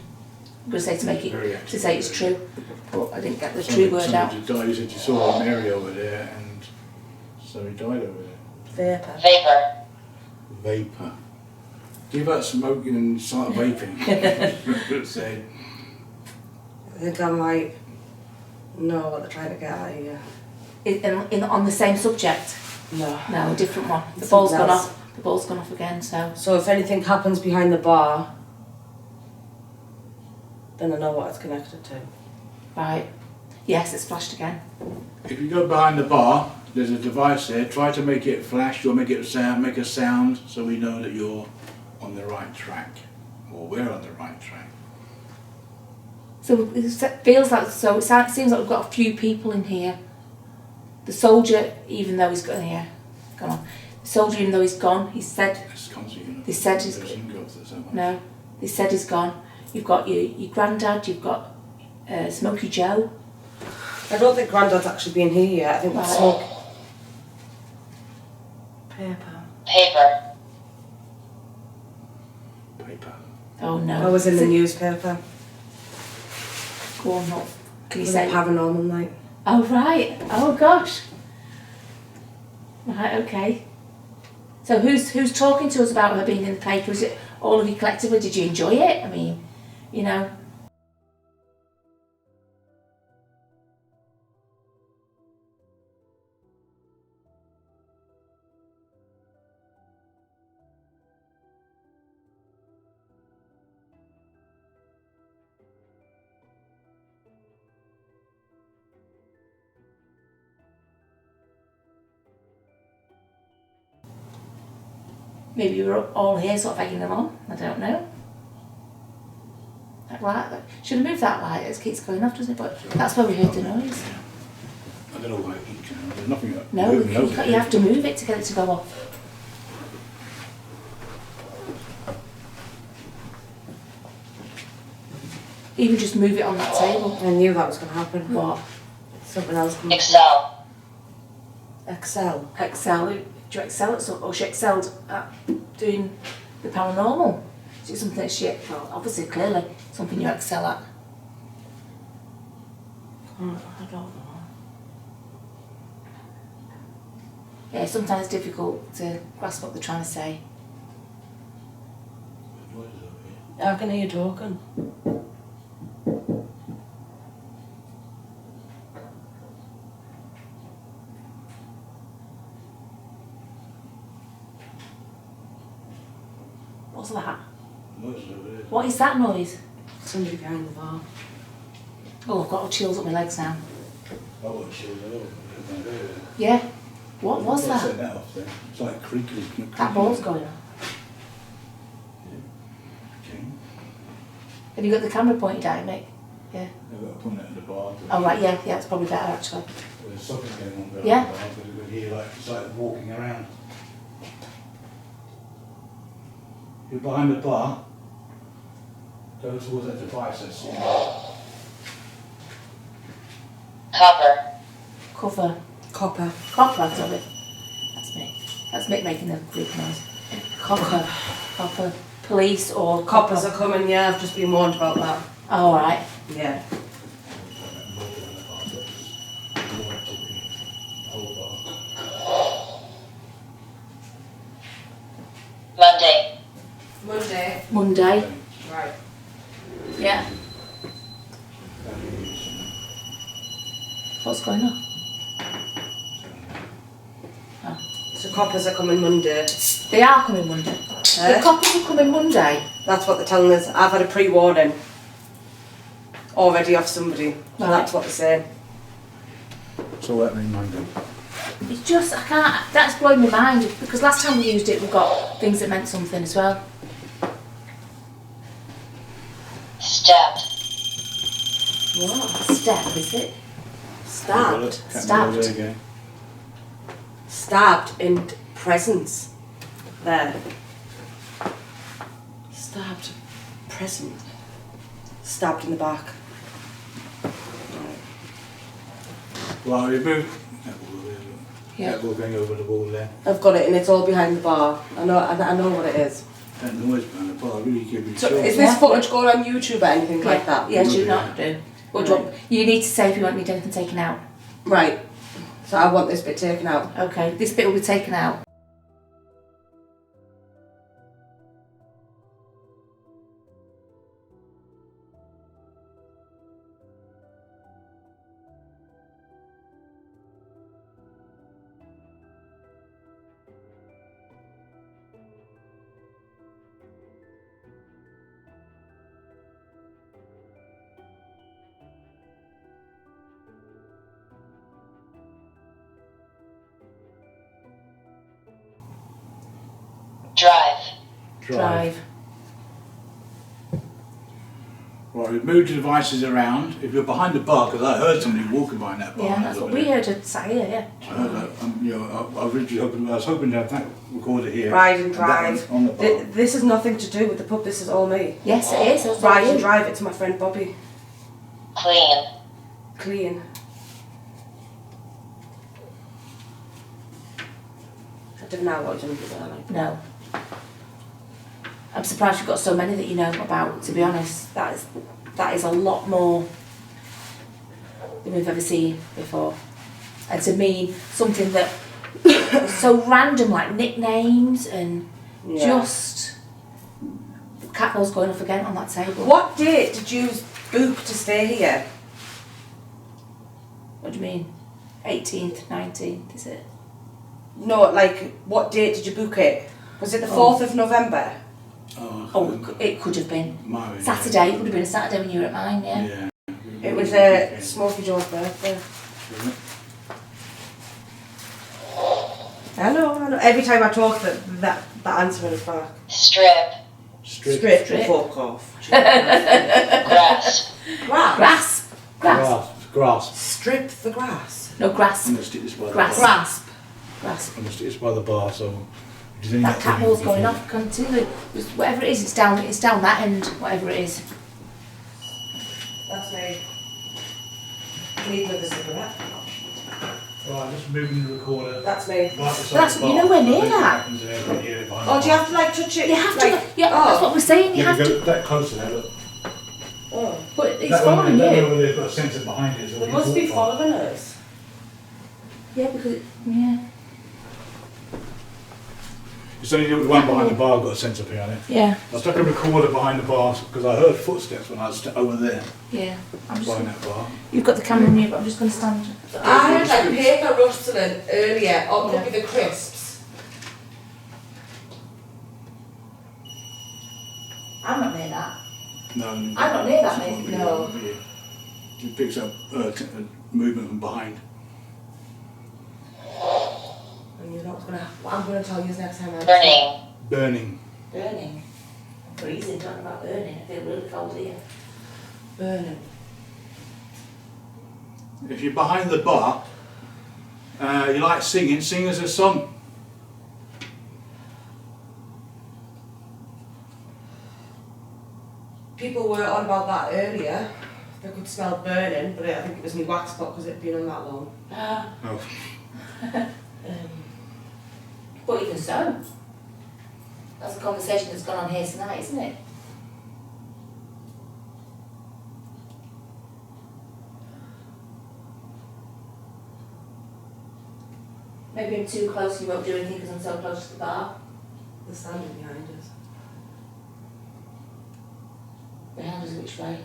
I'm going to say to make Very it, active. to say it's true, but I didn't get the true word out. Somebody died. You said you saw Mary over there, and so he died over there. Vapor. Vapor. Vapor. Give up smoking and start vaping. Say. I think I might know what they're trying to get at here. On the same subject? No. No, a different one. The Something ball's gone else. off. The ball's gone off again, so. So if anything happens behind the bar, then I know what it's connected to. Right. Yes, it's flashed again. If you go behind the bar, there's a device there. Try to make it flash or make it sound, make a sound, so we know that you're on the right track, or we're on the right track. So it feels like, so it seems like we've got a few people in here. The soldier, even though he's gone, yeah, gone on. The soldier, even though he's gone, he said, This comes to you. They said he's- no, they said he's gone. You've got your granddad, you've got Smokey Joe. I don't think Grandad's actually been here yet. I think Right. that's smoke. Paper. Paper. Paper. Oh no. I was in the Is it- newspaper. Go on, what can you It was say? a paranormal night. Oh right. Oh gosh. Right, okay. So who's talking to us about her being in the paper? Is it all of you collectively? Did you enjoy it? I mean, you know. Maybe you were all here sort of egging them on. I don't know. That light. Should have moved that light. It keeps going off, doesn't it? But that's where we heard the noise. I don't know why it keeps going on. There's nothing. No, moving over you there. have to move it to get it to go off. Even just move it on that table. I knew that was going to happen. What? Something else coming. Excel. Excel. Excel. Do you excel at something? Or she excelled at doing the paranormal? Is it something that she, well, obviously, clearly, something you excel at? I don't know. Yeah, sometimes it's difficult to grasp what they're trying to say. I can hear you talking. What's that? Noise over there. What is that noise? Somebody behind the bar. Oh, I've got all chills up my legs now. I won't chill at all. Yeah. What was I'll that? set that off there. It's like creaky. That ball's going on. Okay. Have you got the camera pointed at me? Yeah. I've got to point it at the bar. Oh, right, yeah, it's probably better actually. There's something going on behind Yeah. the bar, but you could hear like it's like walking around. You're behind the bar. Go towards that device that's sitting there. Copper. Cover. Copper. Copper, sorry. That's me. That's Mick making the creep noise. Copper. Copper. Police or Coppers copper. are coming, yeah, I've just been warned about that. Oh, alright. Yeah. Monday. Monday. Monday. Right. Yeah. What's going on? So coppers are coming Monday. They are coming Monday. Eh? The coppers are coming Monday. That's what they're telling us. I've had a pre-warning already off somebody. So Right. that's what they're saying. So what happening Monday? It's just, I can't, that's blowing my mind because last time we used it we got things that meant something as well. Stabbed. What? Step, is it? Stabbed. Stabbed. Stabbed in presence. There. Stabbed. Present. Stabbed in the back. Well, you moved that wall there. Yeah. That wall going over the wall there. I've got it and it's all behind the bar. I know what it is. That noise behind the bar really gives me So chills. is this footage going on YouTube or anything like that? Yes, you Yeah. not do. What do you want? You need to say if you want need anything taken out. Right. So I want this bit taken out. Okay, this bit will be taken out. Drive. Right, we've moved the devices around. If you're behind the bar, because I heard somebody walking behind that bar. Yeah, that's what we heard at sat here, yeah. I heard that, you know, I was hoping to have that recorder here. Ride and that drive. one on the bar. This has nothing to do with the pub, this is all me. Yes, it is. That's Ride and you. drive, it's my friend Bobby. Clean. Clean. I don't know what you're doing there, like. No. I'm surprised you've got so many that you know about, to be honest. That is a lot more than we've ever seen before. And to me, something that is so random, like nicknames and Yeah. just cat bells going off again on that table. What date did you book to stay here? What do you mean? 18th, 19th, is it? No, like, what date did you book it? Was it the Oh. 4th of November? Oh, it could have been Mine, Saturday. It would have been a Saturday when you were at mine, yeah. Yeah. It was Smokey Joe's birthday. I know. Every time I talk, that answer is back. strip, Strip. Fuck off. grasp, Grasp. Grasp. Strip the grass. No, grasp. I'm going to stick this by the Grasp. bar. Grasp. Grasp. I'm going to stick this by the bar, so... if there's any That cat wall's activity going before- off continually. Just whatever it is, it's down that end, whatever it is. That's me. Need another cigarette. Right, just moving the recorder. That's me. That's, you're nowhere near that. Oh, do you have to like touch it? You have like, to, yeah, that's what we're saying, you Yeah, have go to. that closer there, look. Oh. But it's That following that you. one where they've got a sensor behind it. So They we must can be walk by. following us. Yeah, because, yeah. It's only the one behind the bar got a sensor behind it. Yeah, I stuck a recorder behind the bar because I heard footsteps when I was over there yeah. I'm just, behind that bar. you've got the camera near, but I'm just going to stand. I heard like paper rustling earlier. Or it could be the crisps. I'm not near that. No, I'm not near that, mate. No. It picks up movement from behind. And you're not gonna. What I'm gonna tell you is next time I. burning, Burning. Burning. Freezing, talking about burning. I feel really cold here. Burning. If you're behind the bar, you like singing, sing us a song. People were on about that earlier. They could smell burning, but I think it was my wax pot because it'd been on that long. Oh. But even so, that's a conversation that's gone on here tonight, isn't it? Maybe I'm too close and you won't do anything because I'm so close to the bar. They're standing behind us. Behind us which way?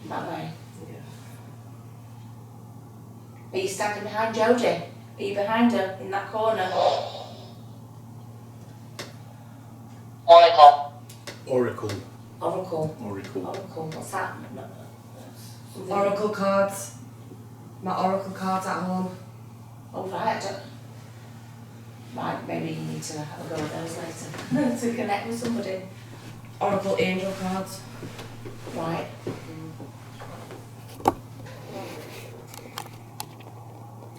That way. Yeah. Are you standing behind Jodie? Are you behind her in that corner? oracle, Oracle. Oracle. Oracle. Oracle. What's that? No, something- Oracle cards. My oracle cards at home. Oh right. Right, maybe you need to have a go at those later to connect with somebody. Oracle angel cards. Right.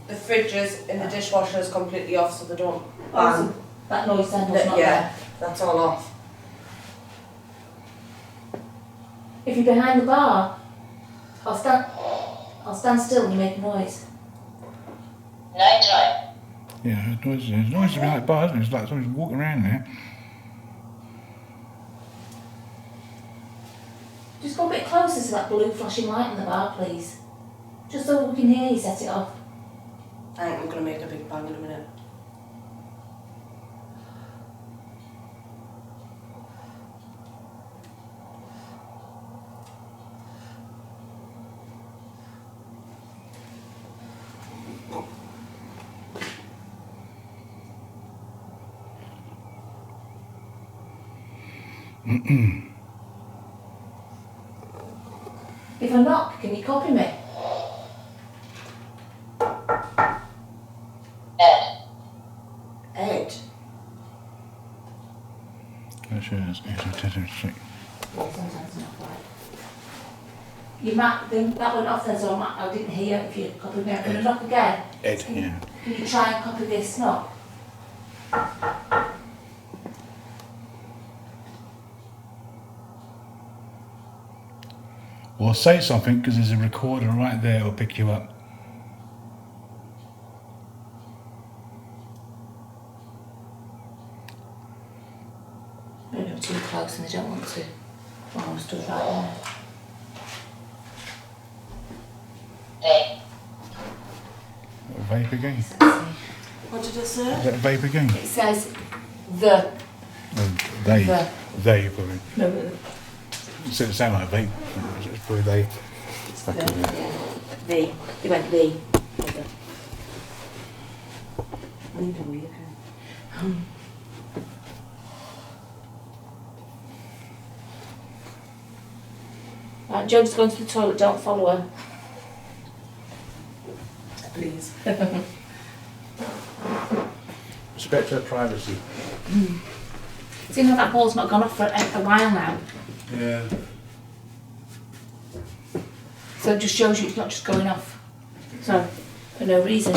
The fridges in the dishwasher is completely off, so they don't. Oh, so that noise then was not yeah, there. that's all off. If you're behind the bar, I'll stand still when you make a noise. nighttime, Yeah, there's noises behind the bar, isn't it? It's like somebody's walking around there. Just go a bit closer to that blue flashing light in the bar, please. Just so we can hear you set it off. I think I'm gonna make a big bang in a minute. If I knock, can you copy me? Ed, Ed. That's yours. Well, sometimes not quite. You might think that went off then, so I didn't hear if you copied me. I'm going to knock again. Ed, yeah. Can you try and copy this knock? Well, say something because there's a recorder right there. It'll pick you up. Maybe I'm too close and they don't want to. Well, I'm stood right there. they, Vape again. Is What did it say? that vape again? It says the. They. The. They, probably. No, It sound like vape. It's probably they. Back in there. yeah. The. It went the. Leave them, you can. Right, Joe's going to the toilet, don't follow her. Please. Respect her privacy. See how that ball's not gone off for a while now? Yeah. So it just shows you it's not just going off. So, for no reason.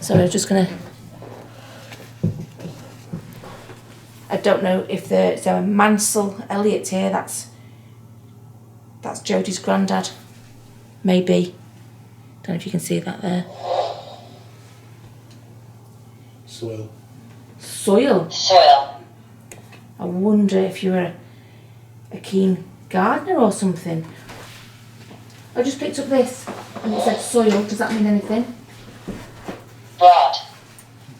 So I'm just gonna... I don't know if there's a Mansell Elliott here, that's Jodie's granddad. Maybe. Don't know if you can see that there. Soil. Soil. Soil. I wonder if you're a keen gardener or something. I just picked up this and it said soil. Does that mean anything? Brought.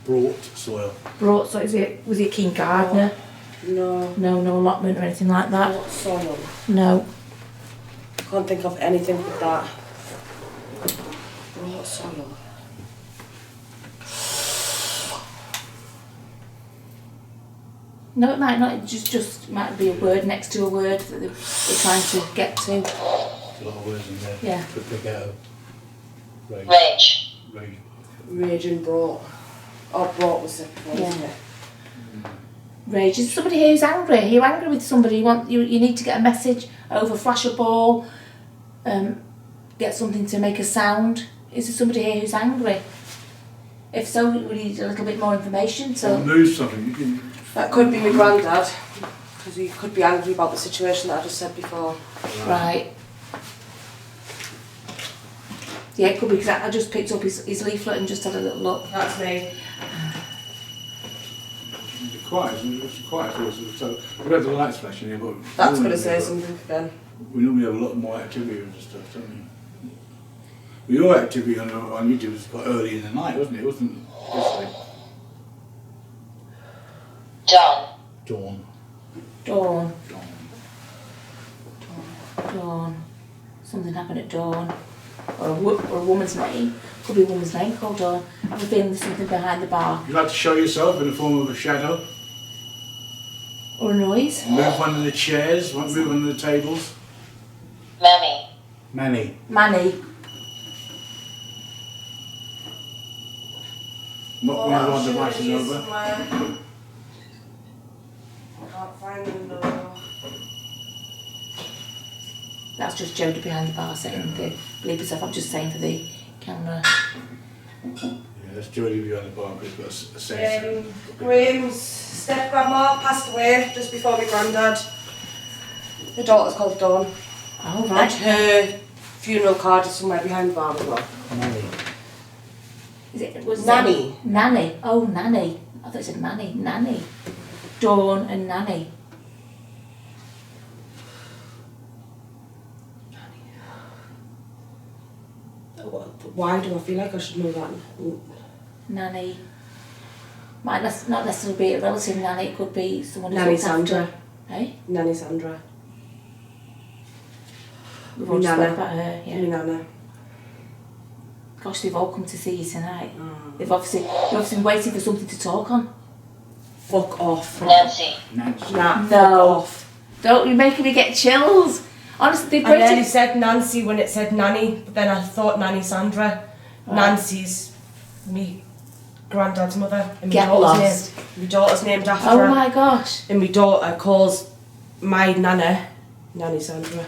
Brought soil. Brought, so was he a keen gardener? No. No allotment or anything like that? What soil? No. Can't think of anything with that. What soil? No, it might not. It just might be a word next to a word that they're trying to get to. There's a lot of words in there. Yeah. To pick out. Rage. Rage. Rage. Raging brought. Oh, brought was the one, Yeah. isn't it? Rage. Is somebody here who's angry? Are you angry with somebody? You need to get a message over, flash a ball, get something to make a sound. Is there somebody here who's angry? If so, we need a little bit more information. So Lose something. You can. That could be my granddad, because he could be angry about the situation that I just said before. right. Yeah, it could be because I just picked up his leaflet and just had a little look. That's me. It's quiet. It's quiet. So we've had the lights flashing here, but That's going to say something again. we normally have a lot more activity and stuff, don't we? Your activity on YouTube was quite early in the night, wasn't it? It wasn't yesterday. Dawn. Dawn. Dawn. Dawn. Dawn. Something happened at dawn. Or a woman's name. Could be a woman's name called Dawn. I have a feeling there's something behind the bar. You like to show yourself in the form of a shadow? Or a noise. Move one of the chairs, move one of the tables. Mammy. Manny. Manny. Knock one of our devices over. I can't find them though. That's just Jodie behind the bar saying the bleep herself. I'm just saying for the camera. Yeah, that's Jodie behind the bar because it's got a sense. Graham's step-grandma passed away just before my granddad. The daughter's called Dawn. Oh, And right. her funeral card is somewhere behind the bar as well. Manny. Was Nanny. it Nanny. Oh, Nanny. I thought it said Manny. Nanny. Dawn and Nanny. Why do I feel like I should know that? Nanny. Might not necessarily be a relative nanny, it could be someone who's Nanny looked after. Sandra. Hey? Nanny Sandra. We've already Nana. spoken about her, My yeah. Nana. Gosh, they've all come to see you tonight. They've obviously been waiting for something to talk on. Fuck off. Nancy. Nancy. Nah, fuck No. off. Don't be making me get chills. Honestly, they I nearly British. said Nancy when it said Nanny, but then I thought Nanny Sandra. Right. Nancy's me granddad's mother. And Get lost. My daughter's named after Oh her. my gosh. And my daughter calls my Nana Nanny Sandra.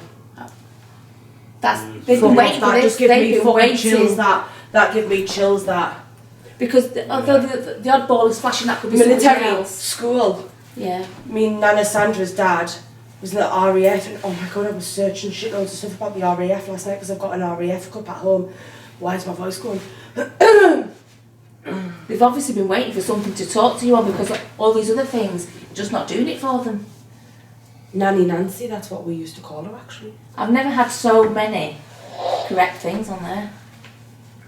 They've been waiting for That this. just give They've me been fucking waiting. chills. That give me chills. That Because although the oddball is flashing, that could be somebody military else. school. Yeah. Me Nana Sandra's dad was in the RAF, and oh my god, I was searching shitloads of stuff about the RAF last night because I've got an RAF cup at home. Why is my voice going? They've obviously been waiting for something to talk to you on because all these other things, just not doing it for them. Nanny Nancy, that's what we used to call her actually. I've never had so many correct things on there.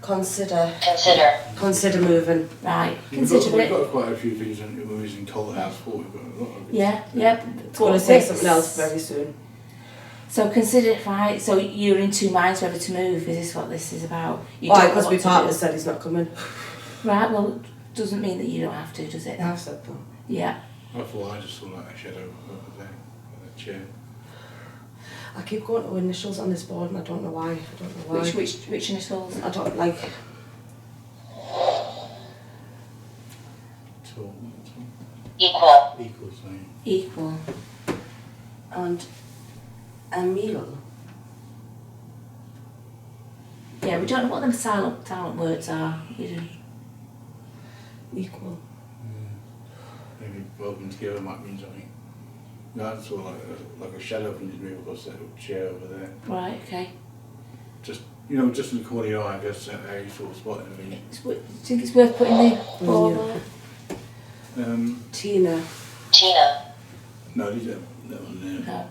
Consider moving. Right, We've consider got it. quite a few things when we was in Coal House 4. We've got a lot of it. Yeah, yeah. It's going to say something else very soon. So consider it, right? So you're in two minds whether to move. Is this what this is about? You Why? don't know Because what my to partner do. said he's not coming. Right, well, it doesn't mean that you don't have to, does it? I've said that. Yeah. I thought I just saw like a shadow over there, on that chair. I keep going to initials on this board and I don't know why. Which initials? I don't like. tall? Equal. Equal, sorry. Equal. And a meal. Yeah, we don't know what them silent words are. We do. Equal. Maybe welcome together might mean something. No, that's sort of like a shadow can just move across that little chair over there. Right, okay. Just, you know, just in the corner of your eye, I guess, how you sort of spot it. I mean, Do you think it's worth putting the ball there? Tina. Tina. No, these are that one there. No.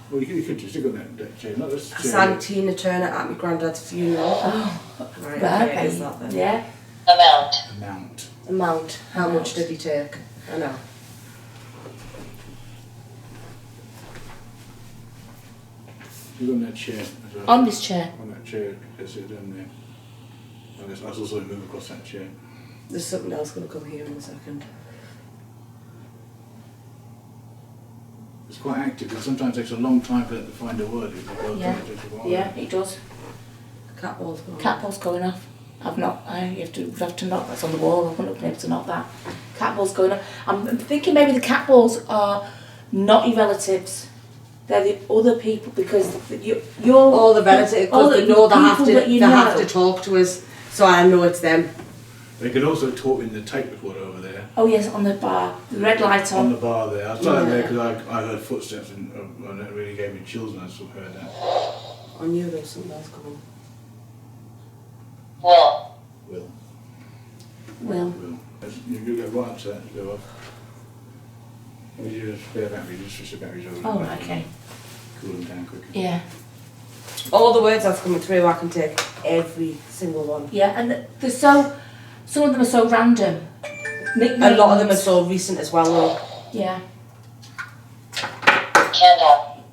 Well, you could just stick on that chair. Not this I chair. sang Tina Turner at my granddad's funeral. Oh, Right, right, okay, okay. is that then? Yeah. Amount. Amount. Amount. How much did he take? I know. Stick on that chair. As well. On this chair. On that chair, that's it down there. I guess I also move across that chair. There's something else going to come here in a second. It's quite active, because sometimes it takes a long time for it to find a word. Yeah. Yeah, it does. Cat balls going. Cat ball's going off. I've not. You have to knock. That's on the wall. I wouldn't have been able to knock that. Cat ball's going off. I'm thinking maybe the cat balls are not your relatives. They're the other people, because you're All the relatives, because they know they have to. They have to talk to us, so I know it's them. They can also talk in the tape recorder over there. Oh yes, on the bar, the red light On on. the bar there. I started there because I heard footsteps and it really gave me chills when I sort of heard that. I knew there was something else coming. Will. Will. Will. You go right up to that, you go off. We do a spare battery, just switch the batteries over. Oh, right, okay. Cool them down quickly. Yeah. All the words that's coming through, I can take every single one. Yeah, and they're so. Some of them are so random. Nicknames. A lot of them are so recent as well, though. Yeah. Candle.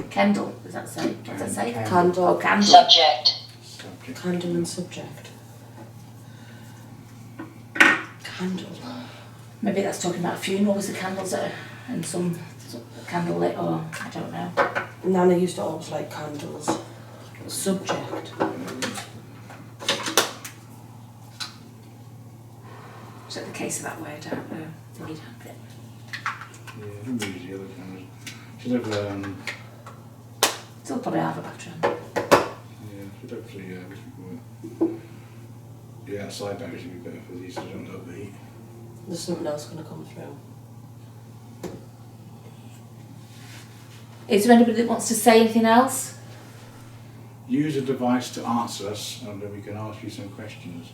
Kendall. Does that say? What does that say? Candle. Oh, candle. Subject. Subject. Candle and subject. Candle. Maybe that's talking about a funeral with the candles that are, and some candle lit, or I don't know. Nana used to always like candles. Subject. Is that the case of that word? I don't know. Read up it. Yeah, I don't use the other cameras. Should have, Still probably have a battery on. yeah, should hopefully, what's it called? The outside battery should be better for these so they don't overheat. There's something else going to come through. Is there anybody that wants to say anything else? Use a device to answer us and then we can ask you some questions.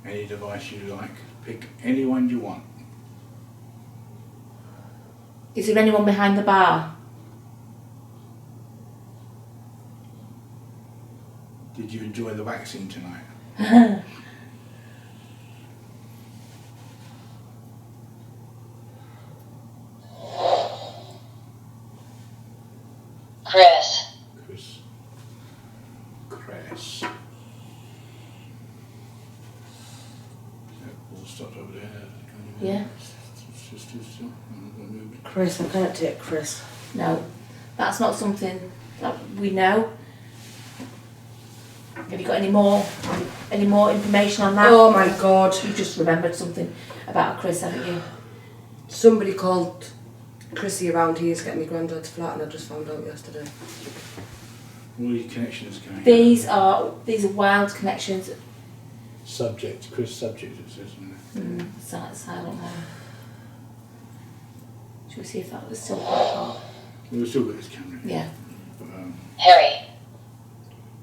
Any device you like. Pick any one you want. Is there anyone behind the bar? Did you enjoy the waxing tonight? Chris. Chris. Cress. All stopped over there. Yeah. It's just still. Chris, I can't take Chris. No, that's not something that we know. Have you got any more information on that? Oh my God. You just remembered something about Chris, haven't you? Somebody called Chrissy around here to get my granddad's flat, and I just found out yesterday. All these connections going. These are wild connections. Subject, Chris subject it says in there. Silent one. Shall we see if that was still quite hot? We've still got this camera. Yeah. But, Harry.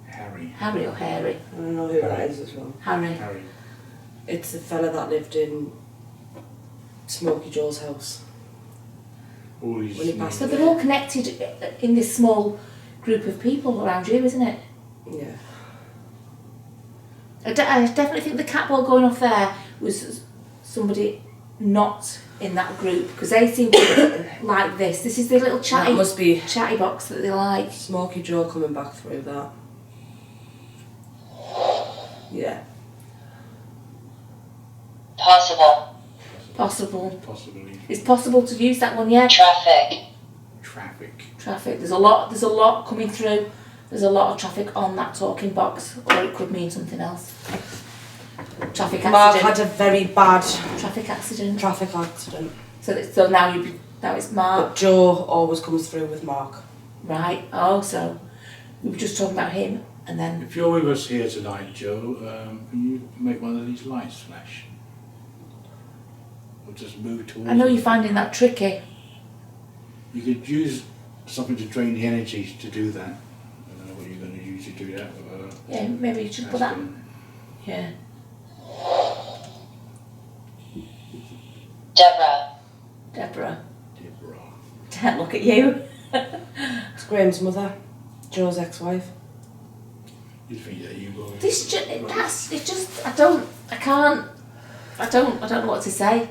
Harry. Harry or Hairy? I don't know who that is as well. Harry. Harry. It's the fella that lived in Smoky Joe's house. All these. When he passed So they're all connected in this small group of people around you, isn't it? Yeah. I definitely think the cat ball going off there was somebody not in that group, because they seem to like this. This is the little That must be chatty box that they like. Smoky Joe coming back through that. Yeah. Possible. Possible. Possibly. It's possible to use that one, yeah. Traffic. Traffic. Traffic. There's a lot coming through. There's a lot of traffic on that talking box, or it could mean something else. Traffic Mark accident. had a very bad Traffic accident. traffic accident. So now now it's Mark. But Joe always comes through with Mark. Right. Oh, so we were just talking about him, and then If you're with us here tonight, Joe, can you make one of these lights flash? Or just move towards I know it? you're finding that tricky. You could use something to drain the energy to do that. I don't know what you're going to use to do that. But, Yeah, maybe you should put that. Yeah. Deborah. Don't look at you. It's Graham's mother, Joe's ex-wife. You think that you will. I don't know what to say.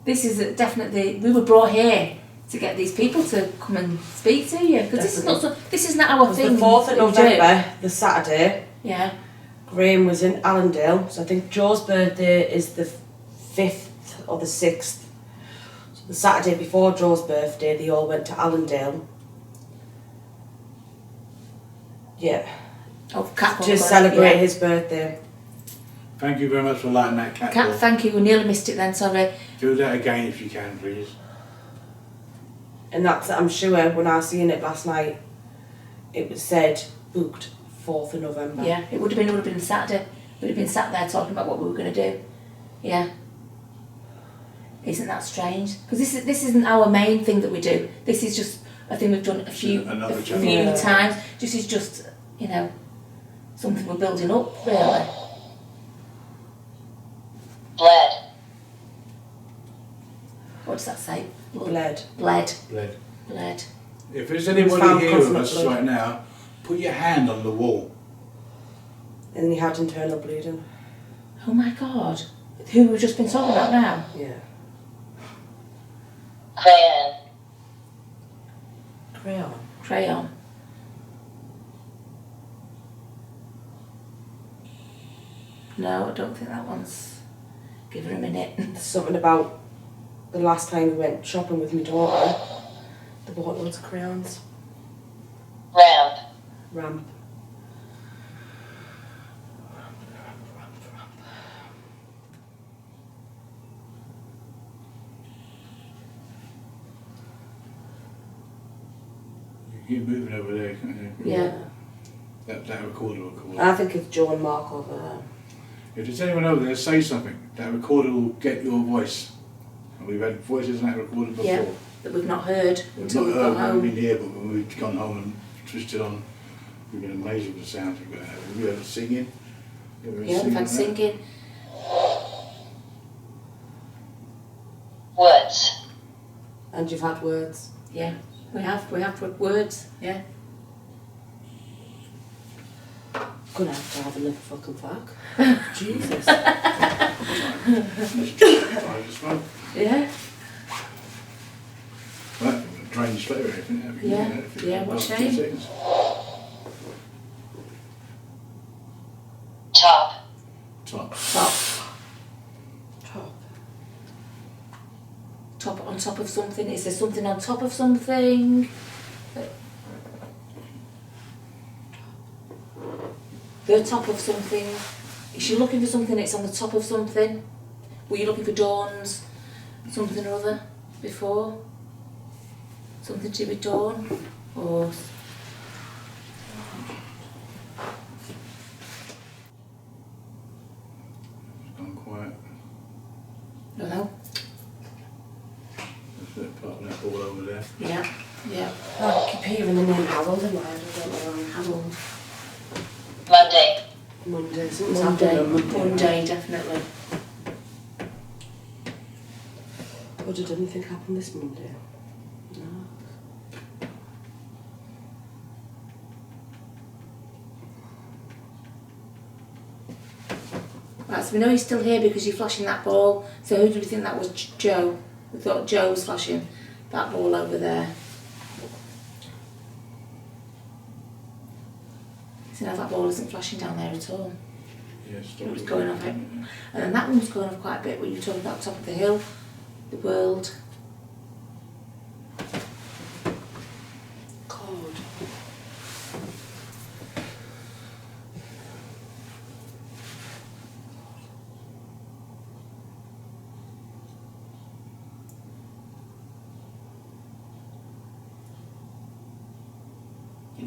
This is definitely, we were brought here to get these people to come and speak to you, because this is not our It was thing. the 4th of that we do. November, the Saturday. Yeah. Graham was in Allendale, so I think Joe's birthday is the 5th or the 6th. So the Saturday before Joe's birthday, they all went to Allendale. Yeah, Oh, cat to celebrate his birthday. Thank you very much for lighting that cat. Cat, ball. thank you. We nearly missed it then. Sorry. Do that again if you can, please. And that's, I'm sure, when I seen it last night, it was said booked 4th of November. Yeah, it would have been Saturday. We'd have been sat there talking about what we were going to do. Yeah. Isn't that strange? Because this isn't our main thing that we do. This is just a thing we've done a few Yeah. times. This is just, something we're building up, really. Bled. What does that say? Bled. Bled. Bled. Bled. If there's found anybody here with consummate us blood. right now, put your hand on the wall. And he had internal bleeding. Oh my God. Who we've just been talking about now? Yeah. Crayon. Crayon. Crayon. No, I don't think that one's... Give her a minute. There's something about the last time we went shopping with my daughter. They bought loads of crayons. Ramp. Ramp. You keep moving over there, can't you? Yeah. That recorder will call. I think it's Joe and Mark over there. If there's anyone over there, say something. That recorder will get your voice. And we've had voices in that recorder before. Yeah. That we've not heard We've until not we've heard gone when home. we've been here, but when we've gone home and twisted on, we've been amazed with the sounds we've got. Have you heard singing? Yeah, we've had singing. Woods. And you've had words. Yeah, we have put words. Yeah. Gonna have to have another fucking fuck. Jesus. Yeah. Right, drain straight or anything. Yeah, yeah, what shame. Top. Top. Top. Top. Top on top of something. Is there something on top of something? The top of something. Is she looking for something that's on the top of something? Were you looking for Dawn's something or other before? Something to do with Dawn? Or... It's gone quiet. No? There's that part of that ball over there. Yeah. Yeah. I keep hearing the name Harold in my head. I don't know. Harold. Monday. Monday. Something's Monday. happening on Monday. Monday, definitely. Or did anything happen this Monday? No. Right, so we know he's still here because you're flashing that ball. So who do you think that was? Joe. We thought Joe was flashing that ball over there. So now that ball isn't flashing down there at all. Yes. It was going off it. And then that one was going off quite a bit when you were talking about top of the hill, the world. God.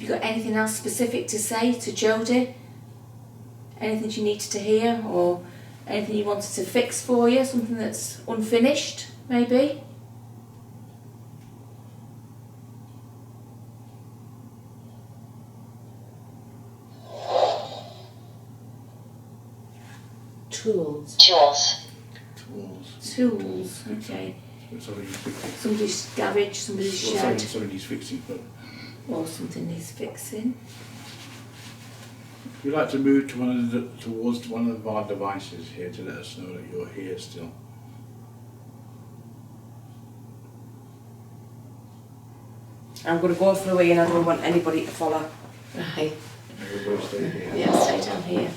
you got anything else specific to say to Jodie? Anything she needed to hear, or anything you wanted to fix for you? Something that's unfinished, maybe? Tools. Tools. Tools, okay. Somebody's fixing. Somebody's garage, somebody's shed, Somebody's fixing, but or something needs fixing. if you'd like to move to towards one of our devices here to let us know that you're here still. I'm going to go through here and I don't want anybody to follow. Right. Everybody stay here. Yeah, stay down here.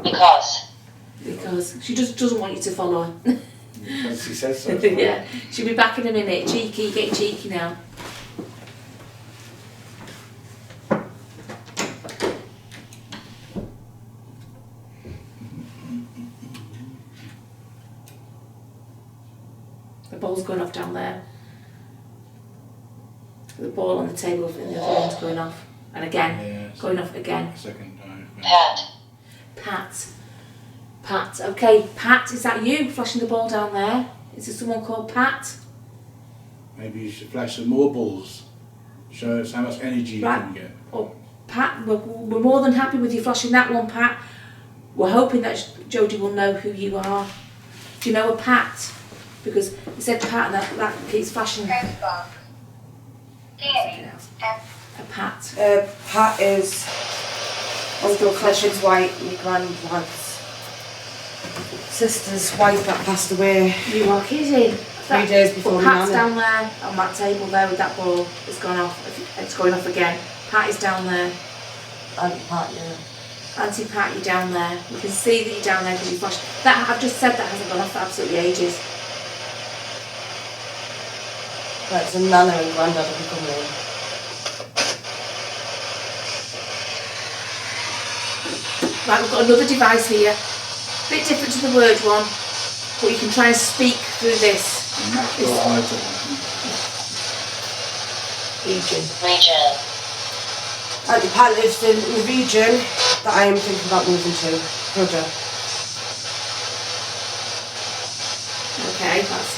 Because Because she just doesn't want you to follow her. Fancy says so. Yeah, she'll be back in a minute. Cheeky, getting cheeky now. The ball's going off down there. The ball on the table and the other one's going off. And again, Yes. going off again. Second time. Pat. Pat, okay, Pat, is that you flashing the ball down there? Is there someone called Pat? Maybe you should flash some more balls. Show us how much energy you Right. can get. Oh, Pat, we're more than happy with you flashing that one, Pat. We're hoping that Jodie will know who you are. Do you know a Pat? Because it said Pat and that keeps flashing. A Pat. Pat is Uncle Clifford's wife, my grandwife's sister's wife that passed away. You are kidding. 3 days before But my Pat's nana. down there on that table there with that ball. It's gone off. It's going off again. Pat is down there. Auntie Pat, yeah. Auntie Pat, you're down there. We can see that you're down there because you flashed. That I've just said that hasn't gone off for absolutely ages. Right, so Nana and Grandad will be coming in. Right, we've got another device here. Bit different to the word one, but you can try and speak through this And that's your item. region. Region. Auntie Pat lives in the region that I am thinking about moving to, Rudder. Okay, that's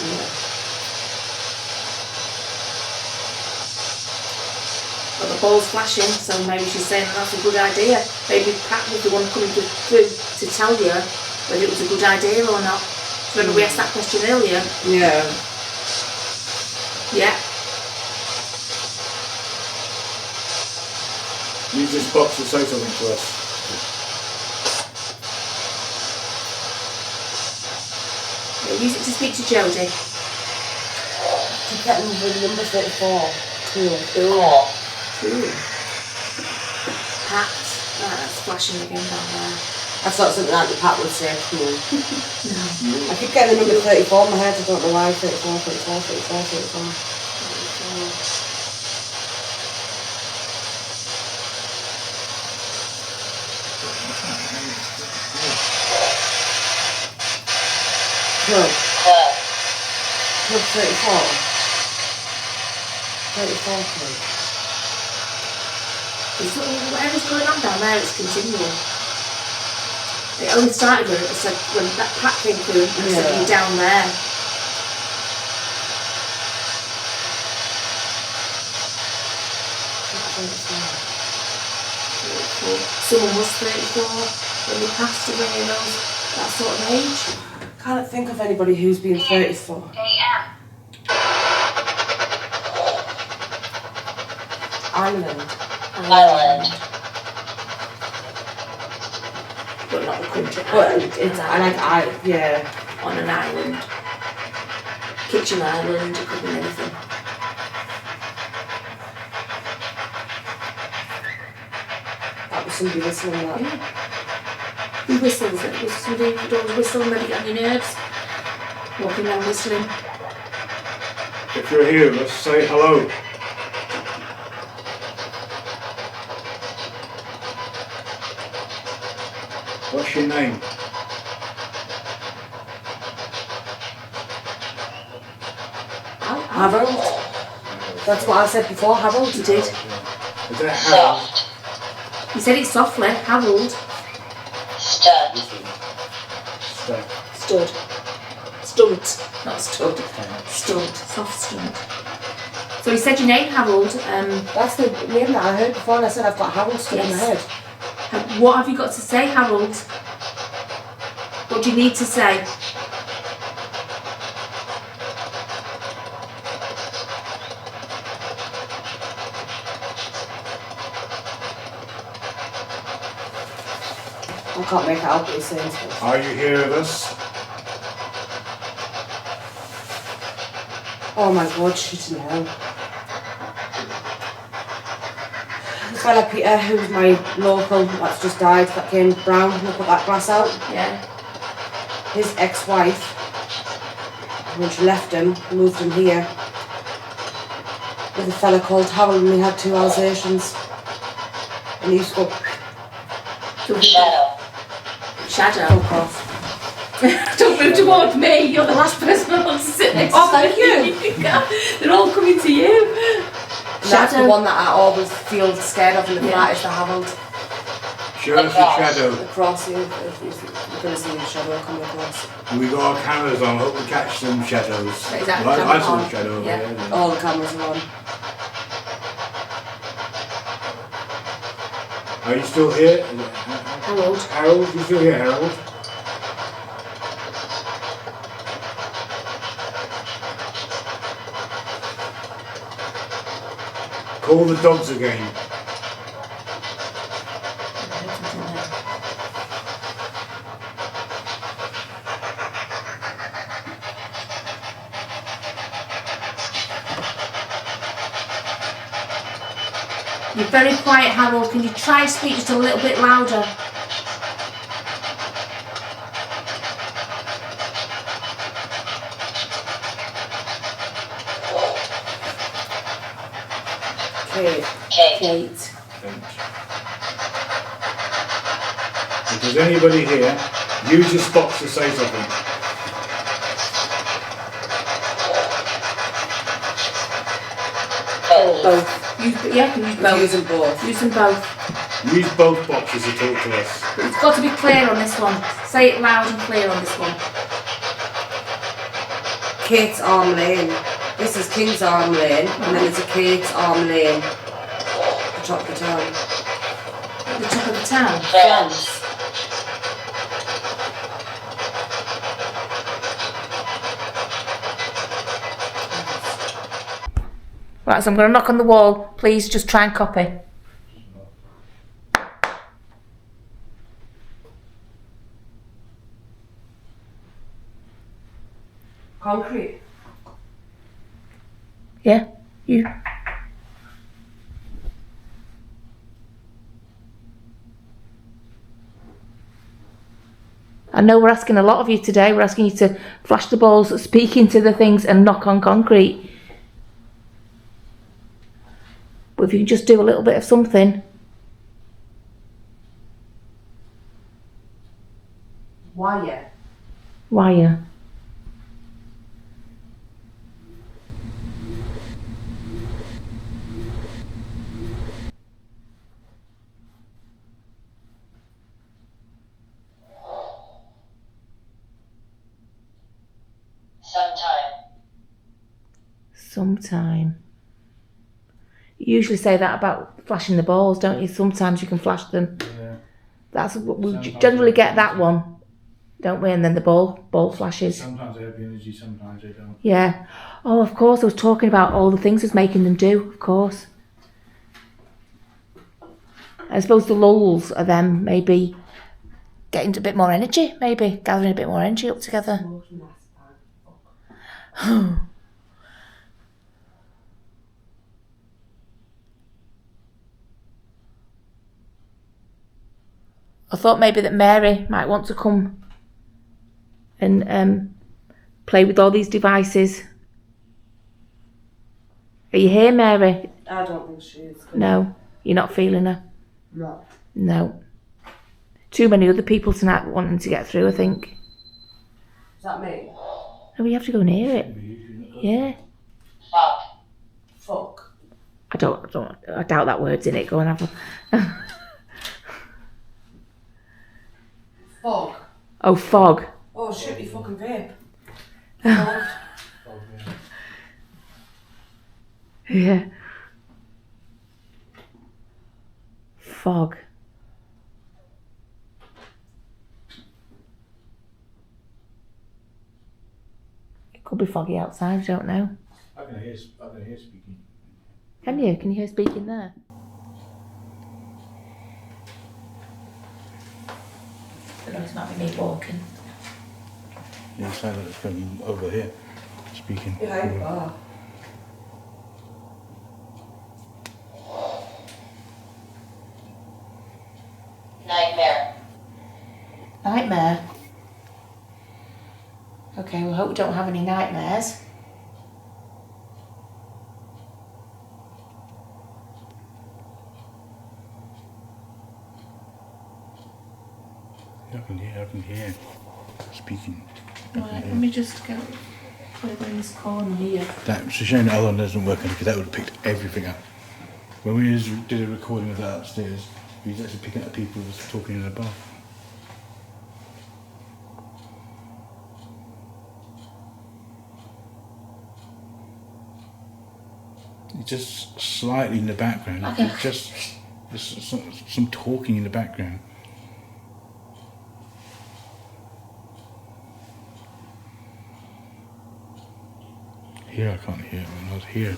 Yeah. but the ball's flashing, so maybe she's saying that's a good idea. Maybe Pat was the one coming through to tell you whether it was a good idea or not. Remember we asked that question earlier? Yeah. Yeah. Use this box to say something to us. Yeah, use it to speak to Jodie. To get number 34. Cool. Cool. Ooh. Pat, that's flashing again down there. That's not something Auntie Pat would say, cool. I keep getting the number 34 in my head, I don't know why. 34, 34, 34, 34. Club. Club. Club 34. 34 club. Whatever's going on down there, it's continuing. It only started when it said when that Pat came through and said Yeah. you're down there. Someone was 34 when they passed away, those that sort of age. Can't think of anybody who's been 34. AM. Ireland. Island. But not the country. But island, it's, an I like, island. yeah. On an island. Kitchen island, it could be anything. That was somebody whistling that. Yeah. Who whistles? It was somebody who always whistle and maybe get on your nerves. Walking around whistling. If you're here, let's say hello. What's your name? Harold. That's what I said before, Harold. You did. Is that Harold? Soft. You said it softly. Harold. Stud. Stay. Stud. Stunt. Not stud. Stunt. Soft stunt. So he said your name, Harold. That's the name that I heard before, and I said I've got Harold stuck in my head. What have you got to say, Harold? What do you need to say? I can't make it out what he's saying. Are you here with us? Oh my god, shit in hell. This fella Peter, who's my local, that's just died, that came brown, and put that glass out. Yeah. His ex-wife, when she left him, moved him here with a fella called Harold, and we had 2 Alsatians. And he used to go, Shadow. Shadow. fuck off. Don't move towards me. You're the last person I want to sit next to. Oh, thank you. They're all coming to you. That's the one that I always feel scared of in the flat, is the Harold. Show us the shadow. The cross, you're going to see the shadow coming across. We got our cameras on. Hope we catch some shadows. Exactly, I camera saw on. a shadow over Yeah. there. All the cameras are on. Are you still here? Harold. Harold, you still here, Harold? Call the dogs again. You're very quiet, Harold. Can you try and speak just a little bit louder? Okay. Kate. Kate. If there's anybody here, use this box to say something. Both. Yeah, can use both. Use them both. Use them both. Use both boxes to talk to us. But it's got to be clear on this one. Say it loud and clear on this one. Kate's Arm Lane. This is King's Arm Lane, and then there's a Kate's Arm Lane. The top of the town. At the top of the town. France. Right, so I'm going to knock on the wall. Please just try and copy. Concrete. Yeah, you. I know we're asking a lot of you today. We're asking you to flash the balls, speak into the things and knock on concrete. But if you can just do a little bit of something. Wire. Wire. Sometime. You usually say that about flashing the balls, don't you? Sometimes you can flash them. Yeah. That's what we Sometimes generally they get flash. that one, don't we? And then the ball flashes. Sometimes they have the energy, sometimes they don't. Yeah. Oh, of course. I was talking about all the things it's making them do. Of course. I suppose the lulls are them maybe getting a bit more energy, maybe gathering a bit more energy up together. I thought maybe that Mary might want to come and play with all these devices. Are you here, Mary? I don't think she is. No, you're not feeling her. No. No. Too many other people tonight wanting to get through, I think. Is that me? Oh, we have to go and hear it. Yeah. Fuck. Fuck. I doubt that word's in it. Go and have a... Fog. Oh, fog. Oh, shit, you fucking vape. Fog. Yeah. Fog. It could be foggy outside, I don't know. I can hear speaking. Can you? Can you hear speaking there? I don't know, it might be me walking. Yeah, it sounds like it's coming over here, speaking. Behind the bar. Nightmare. Nightmare? Okay, well, I hope we don't have any nightmares. I can hear speaking. Right, let me just go over in this corner here. It's a shame that other one doesn't work because that would have picked everything up. When we did a recording of that upstairs, we was actually picking up people just talking in the bar. It's just slightly in the background. Okay. It's just there's some talking in the background. Here I can't hear it. When I was here,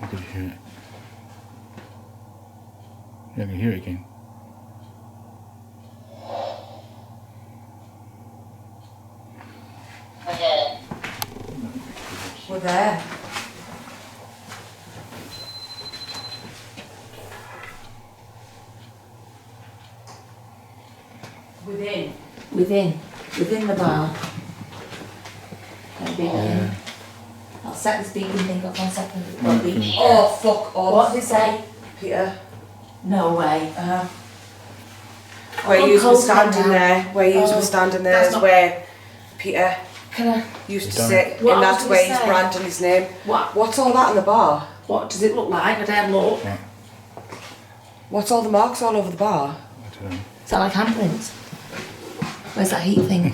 I could hear it. Yeah, I can hear it again. Within. We're there. Within the bar. That'd be within. I'll set the speaking thing up 1 second. Won't be. Oh, fuck off. What did it say? Peter. No way. Where I'm you were cold standing now. there, where you were standing there that's is not- where Peter Can I? used to Done. sit, What and I was that's gonna where he's say. branding his name. What? What's all that in the bar? What does it look like? I don't look. Yeah, What's all the marks all over the bar? I don't know. Is that like handprints? Where's that heat thing?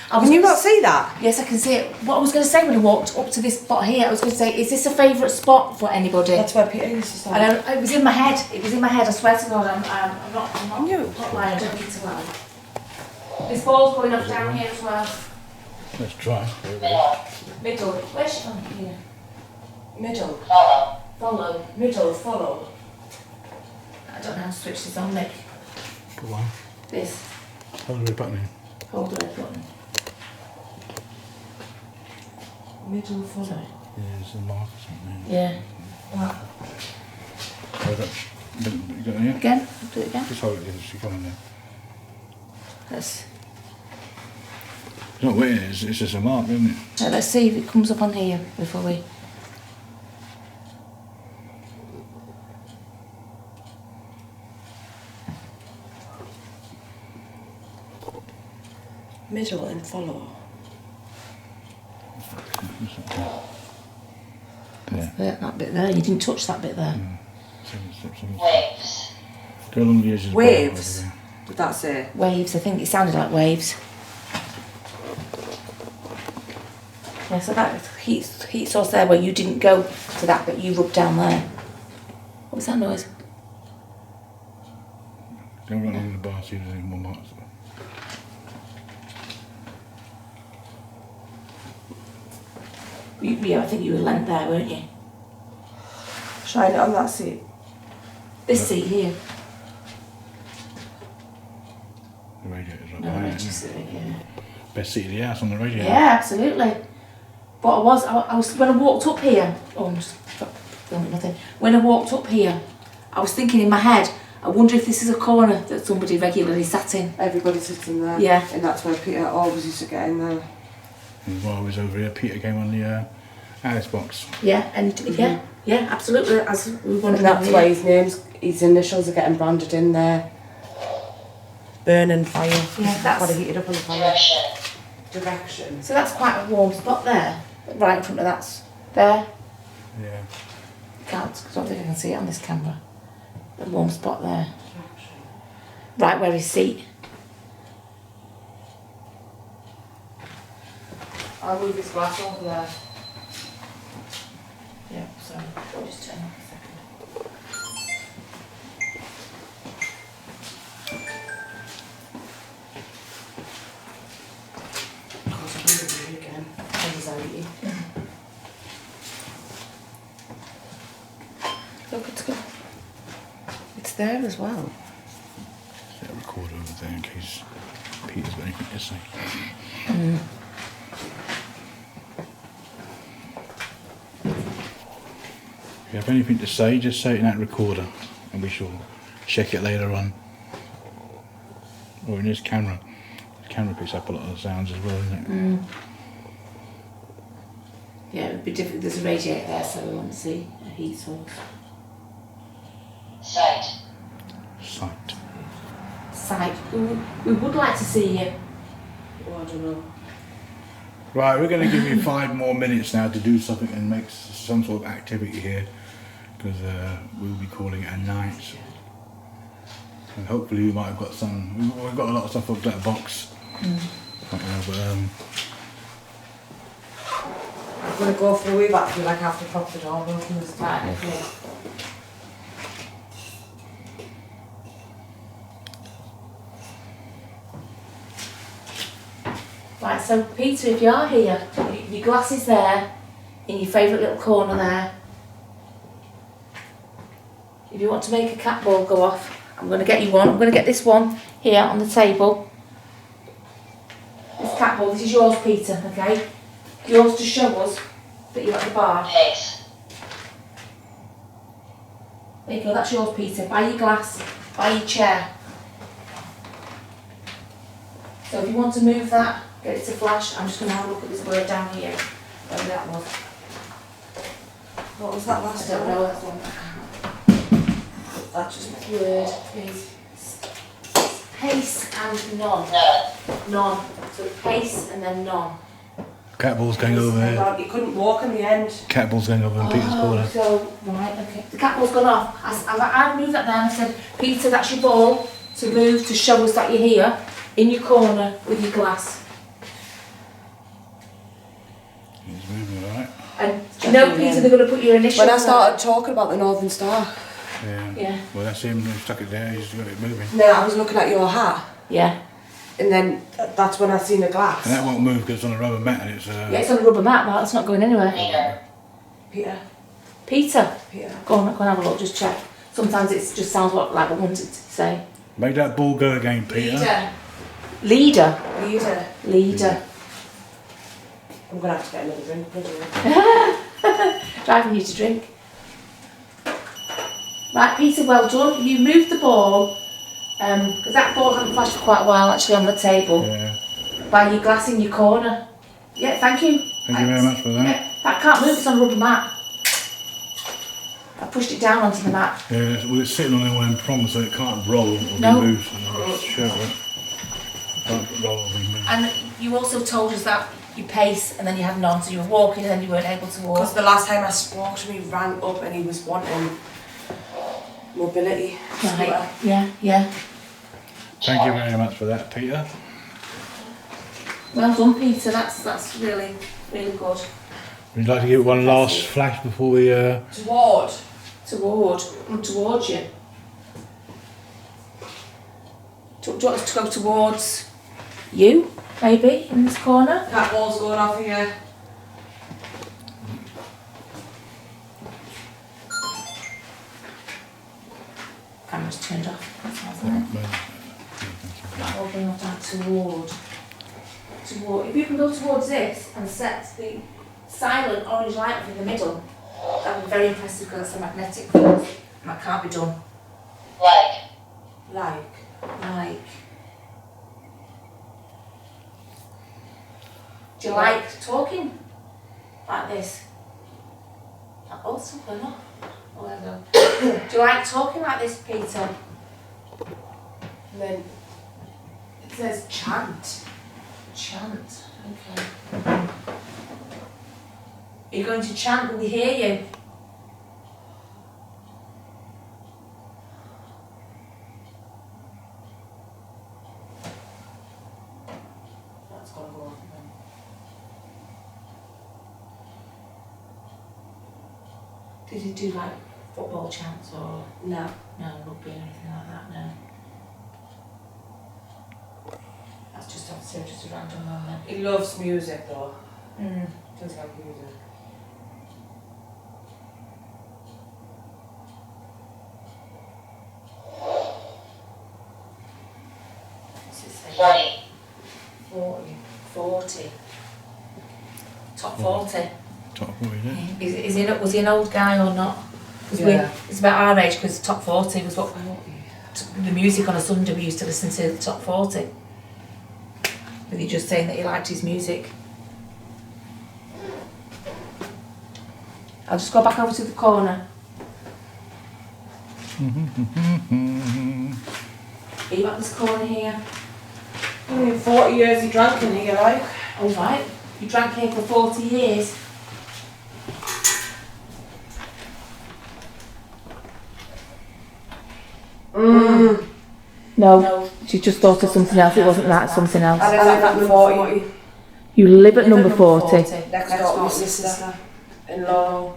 Can you not see that? Yes, I can see it. What I was going to say when I walked up to this spot here, I was going to say, is this a favourite spot for anybody? That's where Peter used to stand. And it was in my head. It was in my head. I swear to God, I'm not You. not lying. I don't need to lie. This ball's going up down here as well. Let's try. Middle. Middle. Where's she on here? Middle. Follow. Follow. Middle, follow. I don't know how to switch this on, Nick. Go on. This. Hold the button in. Hold the red button. Middle, follow. Sorry. Yeah, there's a mark or something. Yeah. Right. Hold up. You got it here? Again? Do it again. Just hold it there. Just go on there. Let's, It's not where it is. It's just a mark, isn't it? let's see if it comes up on here before we... Middle and follow. There. That bit there. You didn't touch that bit there. Waves. Go along the edges. Waves. Did that say? Waves. I think it sounded like waves. Yeah, so that heat source there where you didn't go to that, but you rubbed down there. What was that noise? Go right along the bar, see if there's any more marks. Yeah, I think you were lent there, weren't you? Shine it on that seat. This seat here. The radiator's right No, behind I it, just isn't it? yeah. Best seat of the house on the radiator. Yeah, absolutely. But I was when I walked up here. Oh, I'm just filming nothing. When I walked up here, I was thinking in my head, I wonder if this is a corner that somebody regularly sat in. Everybody sits in there. Yeah. And that's where Peter always used to get in there. And while I was over here, Peter came on the Alice box. Yeah, and yeah, absolutely. As we wanted. And that's why his initials are getting branded in there. Burning fire. Yeah, that's- Gotta heat it up on the fire. Direction. Direction. So that's quite a warm spot there, right in front of that's there. Yeah. can't, I don't think I can see it on this camera. The warm spot there. Right where his seat. I'll move this glass over there. Yeah, sorry. I'll just turn off a second. Of course, I'm going to do it again. Anxiety. Look, it's good. It's there as well. Set a recorder over there in case Peter's got anything to say. If you have anything to say, just say it in that recorder and we shall check it later on. Or in this camera. The camera picks up a lot of the sounds as well, doesn't it? Yeah, it would be difficult. There's a radiator there, so we want to see a heat source. Sight. Sight. Sight. We would like to see you. Oh, I don't know. Right, we're going to give you 5 more minutes now to do something and make some sort of activity here, because we'll be calling it a night. And hopefully we might have got some. We've got a lot of stuff up that box. I'm going to go for a wee back through, like after pop the door open this time. Right, okay. Right, so Peter, if you are here, your glass is there, in your favourite little corner there. If you want to make a cat ball go off, I'm going to get you one. I'm going to get this one here on the table. This cat ball, this is yours, Peter, okay? Yours to show us that you're at the bar. Pace. There you go, that's yours, Peter. Buy your glass, buy your chair. So if you want to move that, get it to flash. I'm just going to have a look at this word down here. Whatever that was. What was that I last don't one? know, that's one. That just Word is pace and none. None. None. So pace and then none. Cat ball's going over there. You couldn't walk in the end. Cat ball's going over in Peter's corner. So, right, okay. The cat ball's gone off. I've moved that down. I said, Peter, that's your ball to move to show us that you're here in your corner with your glass. He's moving alright. And do you know, Peter, they're going to put your initials When I there. started talking about the Northern Star, Yeah. Yeah. Well, that's him. He stuck it there. He's got it moving. then I was looking at your hat, Yeah. and then that's when I seen a glass. And that won't move because it's on a rubber mat and it's. Yeah, it's on a rubber mat, but it's not going anywhere. Peter. Peter, Peter, Peter. go on have a look, just check. Sometimes it just sounds like I wanted to say. Make that ball go again, Peter. Leader. Leader. Leader. I'm gonna have to get another drink. Bloody Driving you to drink. Right, Peter, well done. You moved the ball, because that ball hadn't flashed for quite a while actually on the table, Yeah. by your glass in your corner. Yeah, thank you. Thank you very much for that. Yeah, that can't move, it's on a rubber mat. I pushed it down onto the mat. Yeah, well, it's sitting on one of them prongs so it can't roll or No. be moved. Sure, it can't roll or be moved. And you also told us that you pace and then you had none, so you were walking and then you weren't able to walk. Because the last time I spoke to him, he rang up and he was wanting mobility. Right, yeah. Thank you very much for that, Peter. Well done, Peter, that's really, really good. Would you like to give it one last flash before we... Toward. Towards you. Do you want us to go towards you, maybe, in this corner? Cat ball's going off here. Camera's turned off. That sounds like. Or bring it down toward. If you can go towards this and set the silent orange light up in the middle, that would be very impressive because it's a magnetic field. And that can't be done. Like. Like. Do you like talking like this? Oh, it's not going off. Oh, there we go. Do you like talking like this, Peter? And then It says chant. Chant. Okay. Are you going to chant? Will we hear you? Did he do like football chants or No. rugby or anything like that? No. That's just obviously just a random moment. He loves music though. Mm. Does like music. What's it say? 40. 40. Top 40. Top 40, is it? Was he an old guy or not? Yeah. It's about our age because top 40 was what the music on a Sunday we used to listen to, the top 40. With you just saying that he liked his music. I'll just go back over to the corner. Are you at this corner here? 40 years he drank in here, like. All right. You drank here for 40 years. No, she just thought of something else. It wasn't that, something else. I live at 40. You live at number 40. Next door to my sister-in-law.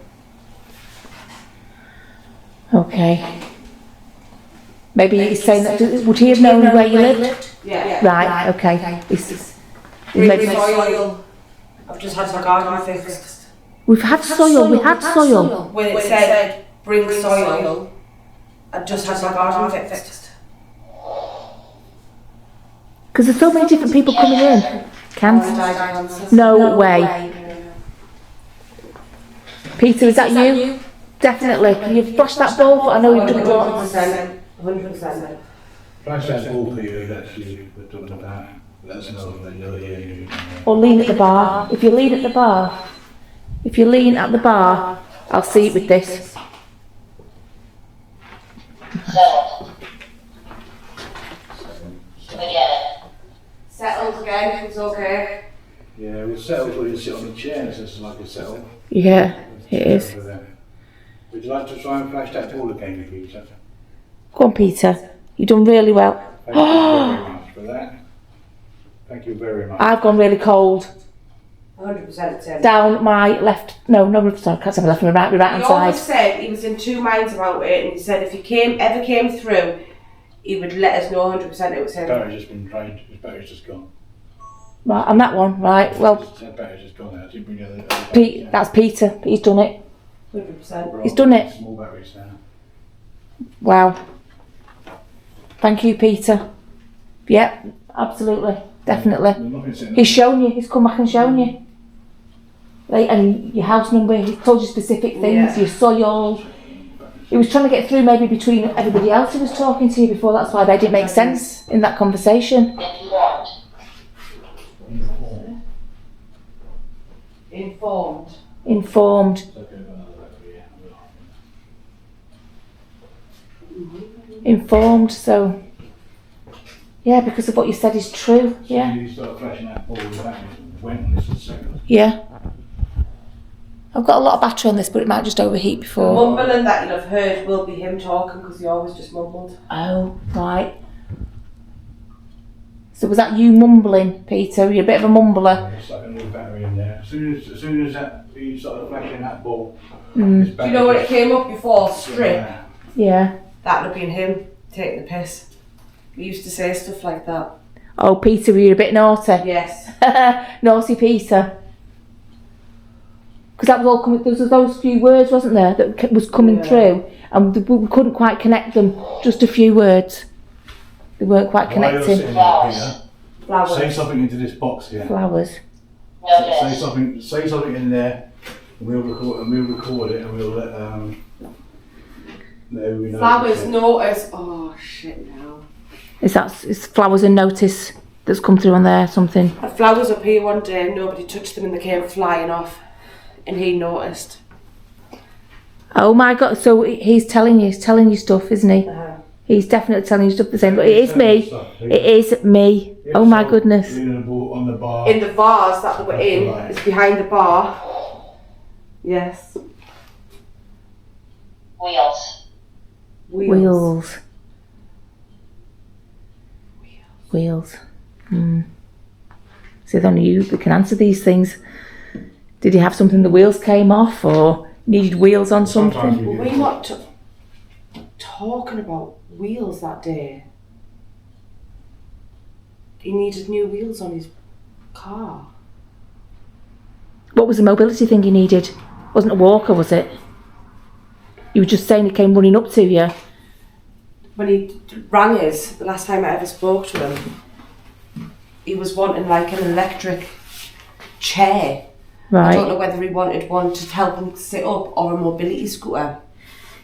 Okay. Maybe he's saying that. Would he have known where you lived? Yeah. Right. Okay. He's Bring maybe- soil. I've just had my garden fixed. We've had soil. We had soil. When it said bring soil, I just had my garden fixed. Because there's so many different people coming in. Cancer. No way. Peter, is that you? Definitely. Can you flash that bulb? I know you've done it once. 100%. Flash that ball for you, that's you, we're talking about. That's another you're here. Or lean at the bar. If you lean at the bar, I'll see it with this. Settled. Again. Settled again, it's okay. Yeah, we'll settle for you to sit on the chair, so it's like a settle. Yeah, it is. Would you like to try and flash that ball again, Peter? Go on, Peter. You've done really well. Thank you very much for that. Thank you very much. I've gone really cold. 100% Tim. Down my left. No, sorry, I can't say my left and my right hand He always side. said he was in two minds about it, and he said if he ever came through, he would let us know 100% it was him. Battery's just been drained, his battery's just gone. Right, and that one, right. Well, His battery's just gone now. Didn't bring the other That's Peter. He's done it. 100%. He's done it. Small batteries now. Wow. Thank you, Peter. Yep, absolutely. Definitely. There's nothing sitting He's shown you. He's come back and shown you. Like, and your house number. He's told you specific things. Yeah. Your soil. He was trying to get through maybe between everybody else who was talking to you before. That's why they didn't make sense in that conversation. Informed. Informed. It's okay about another battery, yeah. Informed. So, yeah, because of what you said is true. Yeah. You start flashing that ball, the battery went on this in a second. Yeah. I've got a lot of battery on this, but it might just overheat The before. mumbling that you'll have heard will be him talking because he always just mumbled. Oh, right. So was that you mumbling, Peter? You're a bit of a mumbler. It's like a new battery in there. As soon as that, you started flashing that ball, Mm. this Do you know when it came up before? battery- Strip. Yeah. That would have been him taking the piss. He used to say stuff like that. Oh, Peter, were you a bit naughty? Yes. Naughty Peter. Because that was all coming. There was those few words, wasn't there, that was coming Yeah. through, and we couldn't quite connect them. Just a few words. They weren't quite While you're connecting. sitting there, Peter, Flowers. say something into this box here. Flowers. Say something in there, and we'll record it, and we'll let know we know. Flowers, notice. Oh shit now. Is flowers a notice that's come through on there? Something. Had flowers up here one day and nobody touched them and they came flying off. And he noticed. Oh my God! So he's telling you stuff, isn't he? He's definitely telling you stuff the same. But it is me. It is me. Oh my goodness. On the bar. In the vase that they were in, Right. it's behind the bar. Yes. Wheels. Wheels. Wheels. So only you that can answer these things. Did he have something the wheels came off, or needed wheels on Sometimes something. Were we not talking about wheels that day? He needed new wheels on his car. What was the mobility thing you needed? Wasn't a walker, was it? You were just saying he came running up to you. When he rang us, the last time I ever spoke to him, he was wanting like an electric chair. I don't know Right. whether he wanted one to help him sit up or a mobility scooter.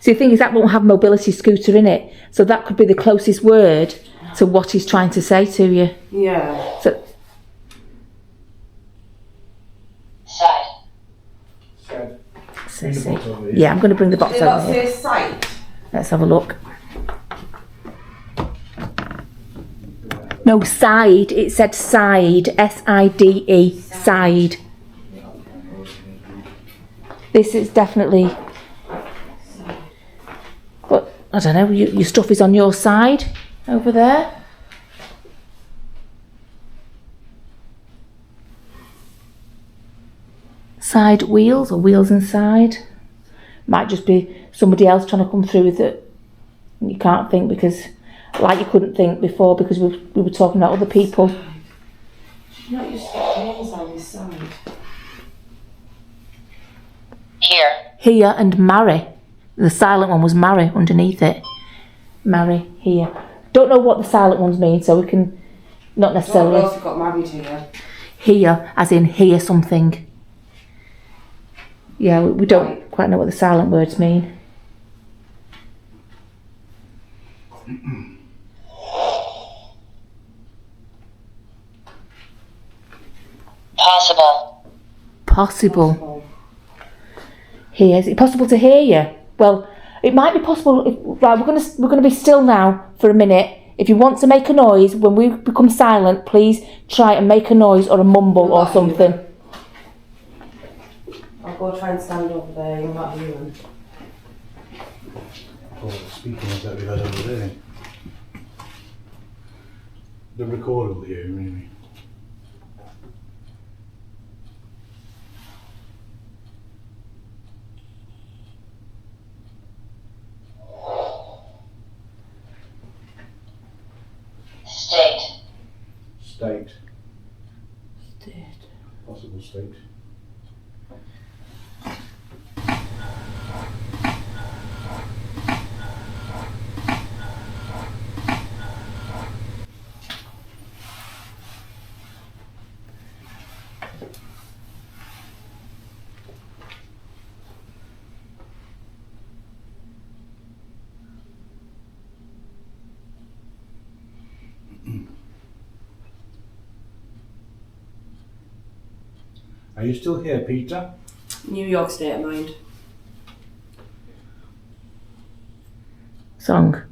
So the thing is, that won't have mobility scooter in it. So that could be the closest word to what he's trying to say to you. Yeah. So Side. yeah, I'm going to bring the box Did they not over here. say sight? Let's have a look. No, side. It said side. S-I-D-E. Side. This is definitely... But, I don't know, your stuff is on your side over there. Side wheels or wheels inside. Might just be somebody else trying to come through with it. You can't think because, like you couldn't think before because we were talking about other people. You not just got hands on his side. Here. Here and marry. The silent one was marry underneath it. Marry here. Don't know what the silent ones mean, so we can not I don't necessarily know if he got married here. hear as in hear something. Yeah, we don't quite know what the silent words mean. Possible. Possible. Hear. Is it possible to hear you? Well, it might be possible. Right, we're gonna be still now for a minute. If you want to make a noise when we become silent, please try and make a noise or a mumble or something. I'll go try and stand over there. You're not hearing. Oh, the speaker ones that we had over there. The recorder will hear, really. State. State. Possible state. Are you still here, Peter? New York state of mind. Song.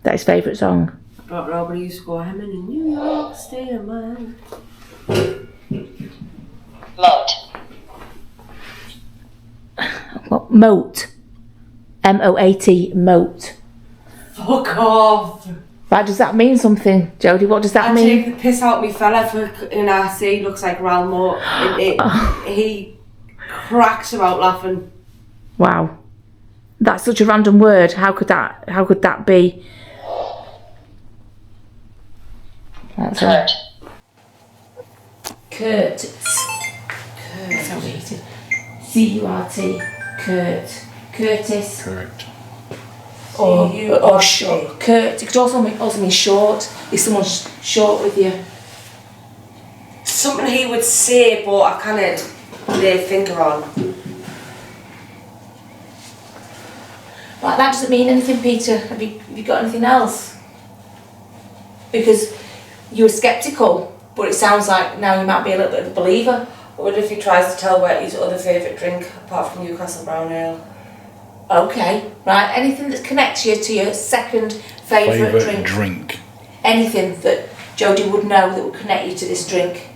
That his favourite song. I don't know, but he used to go, I'm in a New York state of mind. Moat. What? Moat. M-O-A-T. Moat. Fuck off! Right, does that mean something, Jodie? What does that I mean? take the piss out me fella for in our sea looks like Ralph Moat. He cracks about laughing. Wow. That's such a random word. How could that be? That's Kurt. Kurt. That's how we eat it. C-U-R-T. Kurt. Curtis. Correct. Or C-U-R-T. short. Kurt. It could also mean short. If someone's short with you. Something he would say, but I can't lay a finger on. Right, that doesn't mean anything, Peter. Have you got anything else? Because you were sceptical, but it sounds like now you might be a little bit of a believer. I wonder if he tries to tell where his other favourite drink, apart from Newcastle Brown Ale. Okay, right. Anything that connects you to your second favourite drink. Anything that Jodie would know that would connect you to this drink.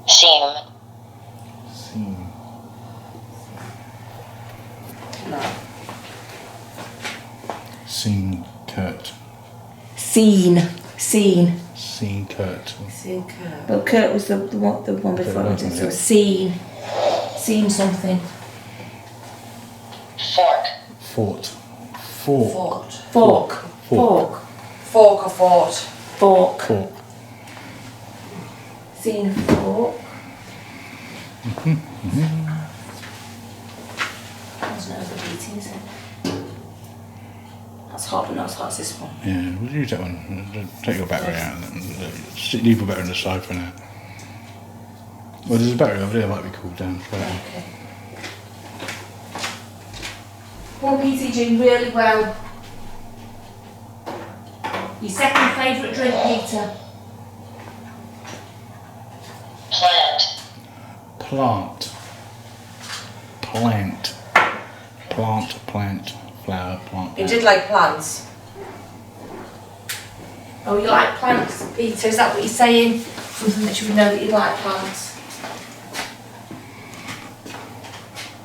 Seam. Scene. No. Scene. Kurt. Scene. Seen. Seen Kurt. Seen Kurt. Well, Kurt was the one before. wasn't So it? seen. Seen something. Fork. Fort. Fort. Fork. Fork. Fork or fort. Fork. Fork. Seen a fork. That's not overheating, is it? That's hot, but not as hot as this one. Yeah, we'll use that one. Take your battery out and leave your battery on the side for now. Well, there's a battery over there that might be cooled down. Okay. One PC doing really well. Your second favourite drink, Peter? Plant. Plant. Plant. Plant, plant, flower, plant. You did like plants. Oh, you like plants, Peter? Is that what you're saying? Something that you would know that you like plants?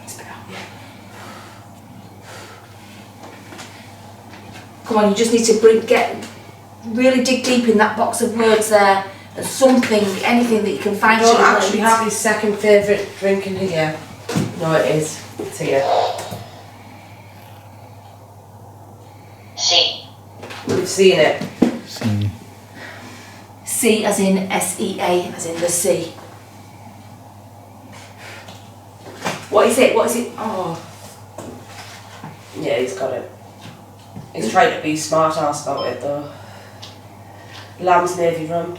It's a bit out, yeah. Come on, you just need to really dig deep in that box of words there. And something, anything that you can find. I don't actually have his second favourite drink in here. No, it is. It's here. C. We've seen it. Seen. C as in S-E-A, as in the sea. What is it? What is it? Oh. Yeah, he's got it. He's trying to be smart ass about it though. Lamb's Navy rum.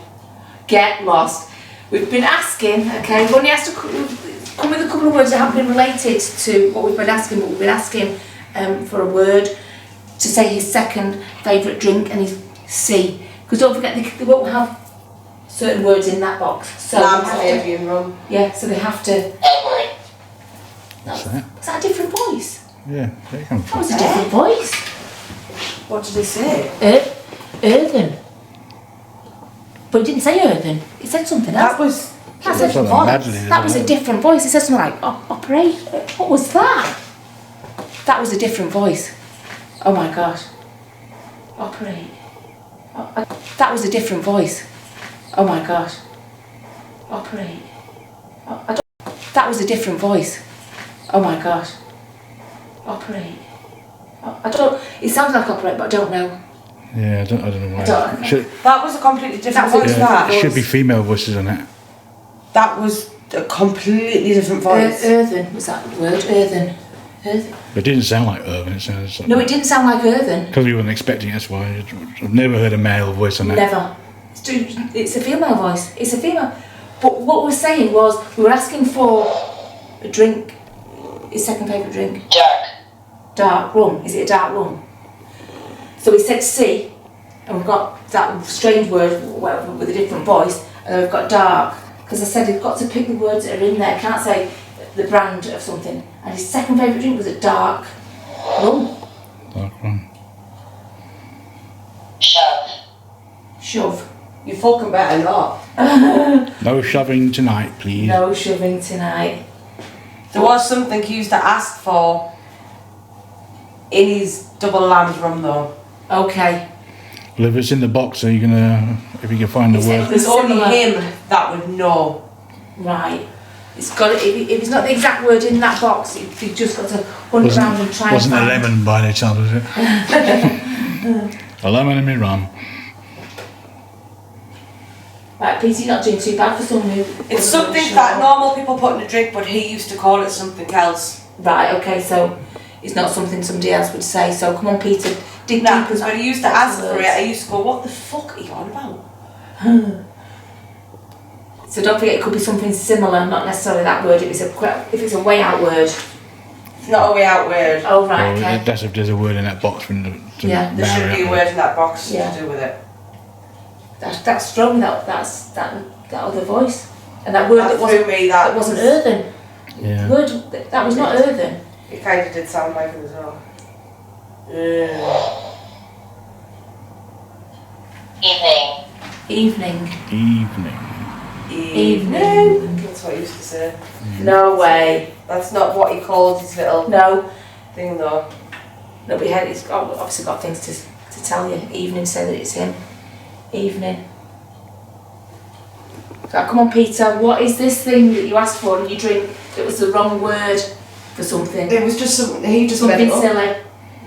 Get lost. We've been asking, okay, we've only asked come with a couple of words that haven't been related to what we've been asking, but we've been asking for a word to say his second favourite drink and his C. Because don't forget, they won't have certain words in that box. So Lamb's they have Navy rum. yeah, so they have to. Edward. What's that? Was that a different voice? Yeah, there you come That from. was a different voice. What did he say? Earthen. But it didn't say earthen. It said something else. That was. That's That's a not voice. Madeline, is That it? was a different voice. It said something like operate. What was that? That was a different voice. Oh my gosh. Operate. That was a different voice. Oh my gosh. Operate. That was a different voice. Oh my gosh. Operate. I don't. It sounds like operate, but I don't know. Yeah, I don't know why. I don't- Should, That was a completely different That was voice. a That. it should be female voices on it. That was a completely different voice. Earthen was that the word? Earthen. Earthen. It didn't sound like Irvin, it sounds like... No, it didn't sound like earthen. Because we weren't expecting it, that's why. I've never heard a male voice on that. Never. It's a female voice. It's a female. But what we were saying was, we were asking for a drink, his second favourite drink. Dark. Dark rum. Is it a dark rum? So we said C, and we've got that strange word with a different voice, and then we've got dark. Because I said you've got to pick the words that are in there. Can't say the brand of something. And his second favourite drink was a dark rum. Dark one. Shove. Shove. You fucking better not. No shoving tonight, please. No shoving tonight. There was something he used to ask for in his double lamb's rum though. Okay. Well, if it's in the box, are you gonna... If you can find the It's word... There's only Similar. him that would know. Right. It's got. If it's not the exact word in that box, you've just got to hunt around and try. Wasn't a and find. lemon by any chance, was it? A lemon in my rum. Right, Peter, you're not doing too bad for someone who. It's something that normal people put in a drink, but he used to call it something else. Right. Okay. So it's not something somebody else would say. So come on, Peter, dig Nah, deep. because when he used to ask for it, I used to go, "What the fuck are you on about?" So don't forget, it could be something similar, not necessarily that word. If it's a way out word. It's not a way out word. Oh right. Well, Okay. that's if there's a word in that box. Yeah, There should be a word in that box Yeah. to do with it. That's strong. That's that other voice, and that word that wasn't threw me. That wasn't earthen. Yeah. Word that was not earthen. It kind of did sound like it as well. Evening. Evening. Evening. That's what he used to say. No way. That's not what he called his little No. thing though. No, but he's obviously got things to tell you. Evening, say that it's him. evening. So come on, Peter, what is this thing that you asked for and you drink that was the wrong word for something? It was just something, he just Something made it up. silly.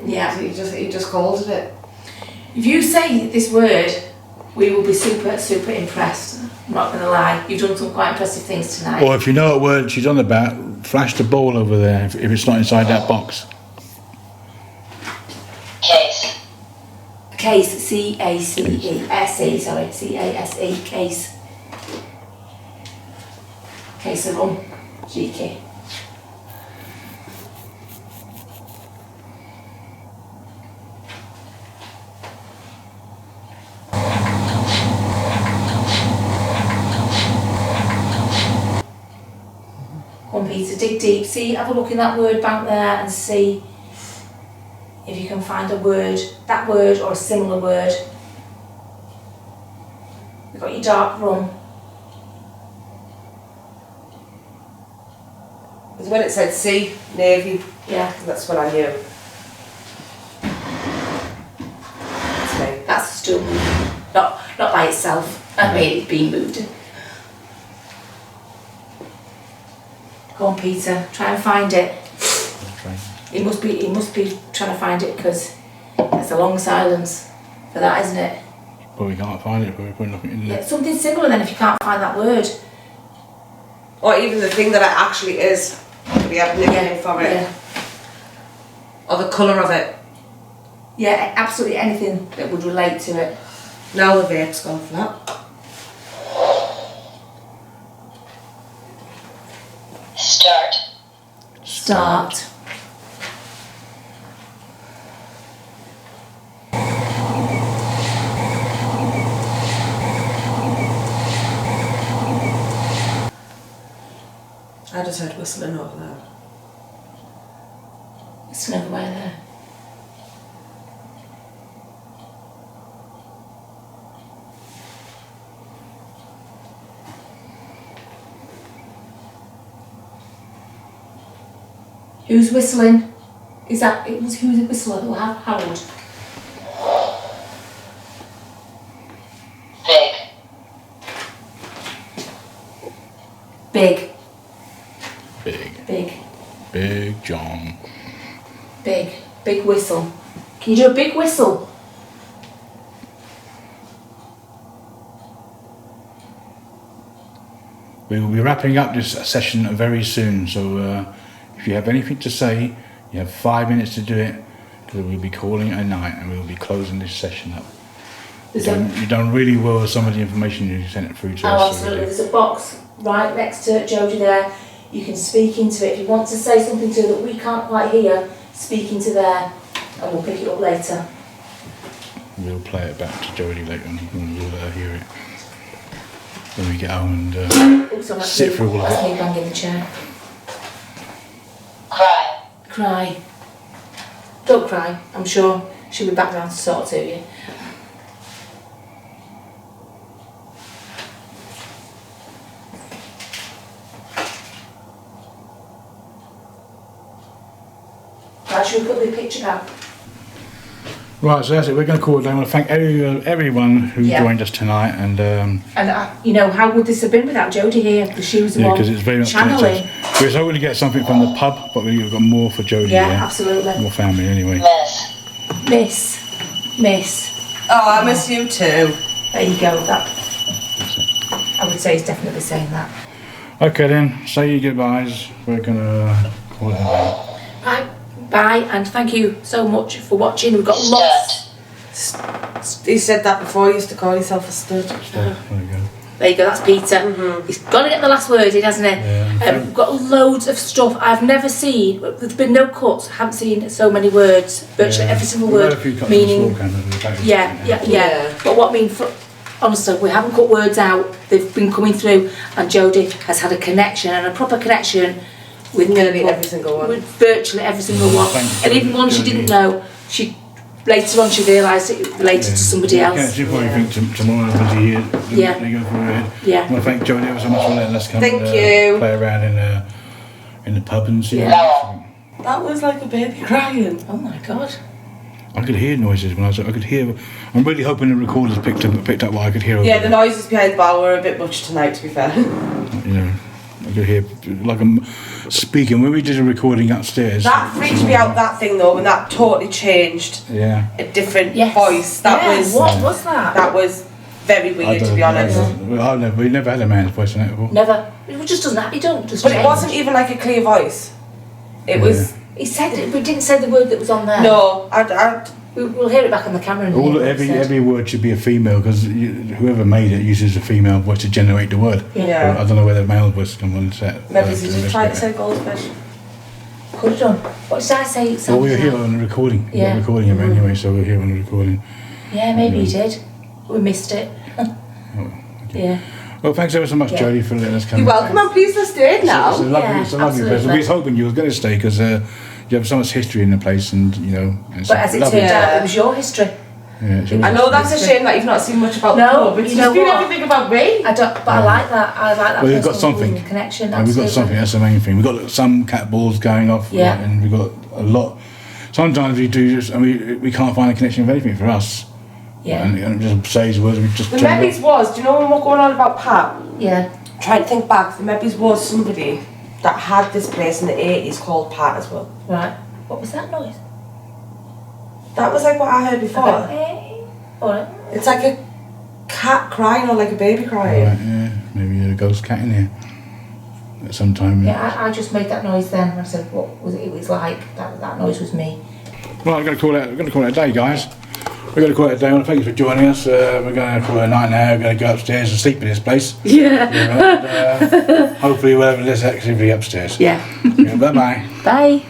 Yeah. He just called it. If you say this word, we will be super, super impressed. I'm not going to lie. You've done some quite impressive things tonight. Or if you know what word she's on about, flash the ball over there if it's not inside that box. Case. Case, C-A-C-E-S-E, sorry, C-A-S-E, case. Case of rum, cheeky. Come on, Peter, dig deep. See, have a look in that word bank there and see if you can find a word, that word or a similar word. You've got your dark rum. Because when it said sea, navy, Yeah, that's what I knew. That's me. that's still moving. Not by itself. I mean, it's being moved. Go on, Peter, try and find it. He must be trying to find it because it's a long silence for that, isn't it? But we can't find it, but we're looking in Yeah, there. something similar then if you can't find that word. Or even the thing that it actually is. We have a nickname for it. Yeah. Or the colour of it. Yeah, absolutely anything that would relate to it. Now the vape's gone flat. Start. Start. I just heard whistling over there. It's another way there. Who's whistling? Is that it? Was who's the whistler? Harold. Big. Big. Big. Big. Big John. Big. Big whistle. Can you do a big whistle? We will be wrapping up this session very soon, so if you have anything to say, you have 5 minutes to do it, because we'll be calling it a night and we'll be closing this session up. You've done really well with some of the information you sent through to us. Oh, absolutely. There's a box right next to Jodie there. You can speak into it. If you want to say something to her that we can't quite hear, speak into there and we'll pick it up later. We'll play it back to Jodie later and we'll let her hear it when we get home and Also, sit through all of that's it. me banging the chair. Cry. Cry. Don't cry. I'm sure she'll be back down to talk to you. Right, should we put the picture back? Right, so that's it. We're going to call it down. I want to thank everyone who Yeah. joined us tonight, and And you know, how would this have been without Jodie here? Because she was the one because it's very much channeling. connected. We was hoping to get something from the pub, but we've got more for Jodie Yeah, here. absolutely. More family anyway. Miss. Miss. Oh, I miss you too. There you go. That I would say he's definitely saying that. Okay then, say your goodbyes. We're going to call it a day. Right, bye, and thank you so much for watching. We've got lots. You said that before, you used to call yourself a stud. There we go. There you go, that's Peter. He's got to get the last word in, hasn't he? Yeah. We've got loads of stuff. I've never seen, there's been no cuts, I haven't seen so many words. Virtually every single We've had word a few cuts meaning. in the small candles, we've had Yeah. Yeah. But what I mean, honestly, we haven't cut words out. They've been coming through, and Jodie has had a connection, and a proper connection with Nearly people, every single one. with virtually every single one. Thank And you, even ones she Jodie. didn't know, she later on she realised it related to somebody Yeah, else. you probably think tomorrow was a year. Yeah. They go through her head. Yeah. I want to thank Jodie ever so much for letting us come Thank and you. play around in the pub and see Yeah. what That was like a baby crying. Oh my God. I could hear noises when I could hear. I'm really hoping the recorders picked up what I could hear. Yeah, the noises behind the bar were a bit much tonight, to be fair. You know, I could hear like I'm speaking when we did a recording upstairs. That freaked me out. That thing though, when that totally changed. Yeah. A different Yes. voice. That was. What was that? That was very weird, to be honest. We never had a man's voice in it before. Never. It just doesn't happen. You don't just. But it change. wasn't even like a clear voice. It was. He said it. We didn't say the word that was on there. No, We'll hear it back on the camera. Every word should be a female because whoever made it uses a female voice to generate the word. Yeah. I don't know whether male voice come on set. Maybe you just tried to say goldfish. Could have done. What did I say? Well, we were here on the recording. Yeah. We're recording it anyway, so we're here on the recording. Yeah, maybe you did. We missed it. Yeah. Well, thanks ever so much, Jodie, for letting us come. You're welcome. I'm pleased to stay now. It's a lovely absolutely. place. We was hoping you were going to stay because you have so much history in the place, and you know. But as it turned out, it was your history. Yeah, I know that's a shame that you've not seen much about the club. It's just been everything about me. I don't, but I like that. I like that. Well, we've got personal something. Connection. We've got something. That's the main thing. We've got some cat balls going off, Yeah. right, and we've got a lot. Sometimes we do just, and we can't find a connection with anything for us. Yeah. And it just says words. We just. The Mebbies was. Do you know when we're going on about Pat? Yeah. Trying to think back. The Mebbies was somebody that had this place in the 80s called Pat as well. Right. What was that noise? That was like what I heard before. Okay. Alright. It's like a cat crying or like a baby crying. Right, yeah, maybe a ghost cat in here. At some time. Yeah, I just made that noise then. I said, what was it? It was like that noise was me. Right, I'm going to call it a day, guys. We're going to call it a day. I want to thank you for joining us. We're going to call it a night now. We're going to go upstairs and sleep in this place. Yeah. Hopefully we'll have this activity upstairs. Yeah. Bye-bye. Bye.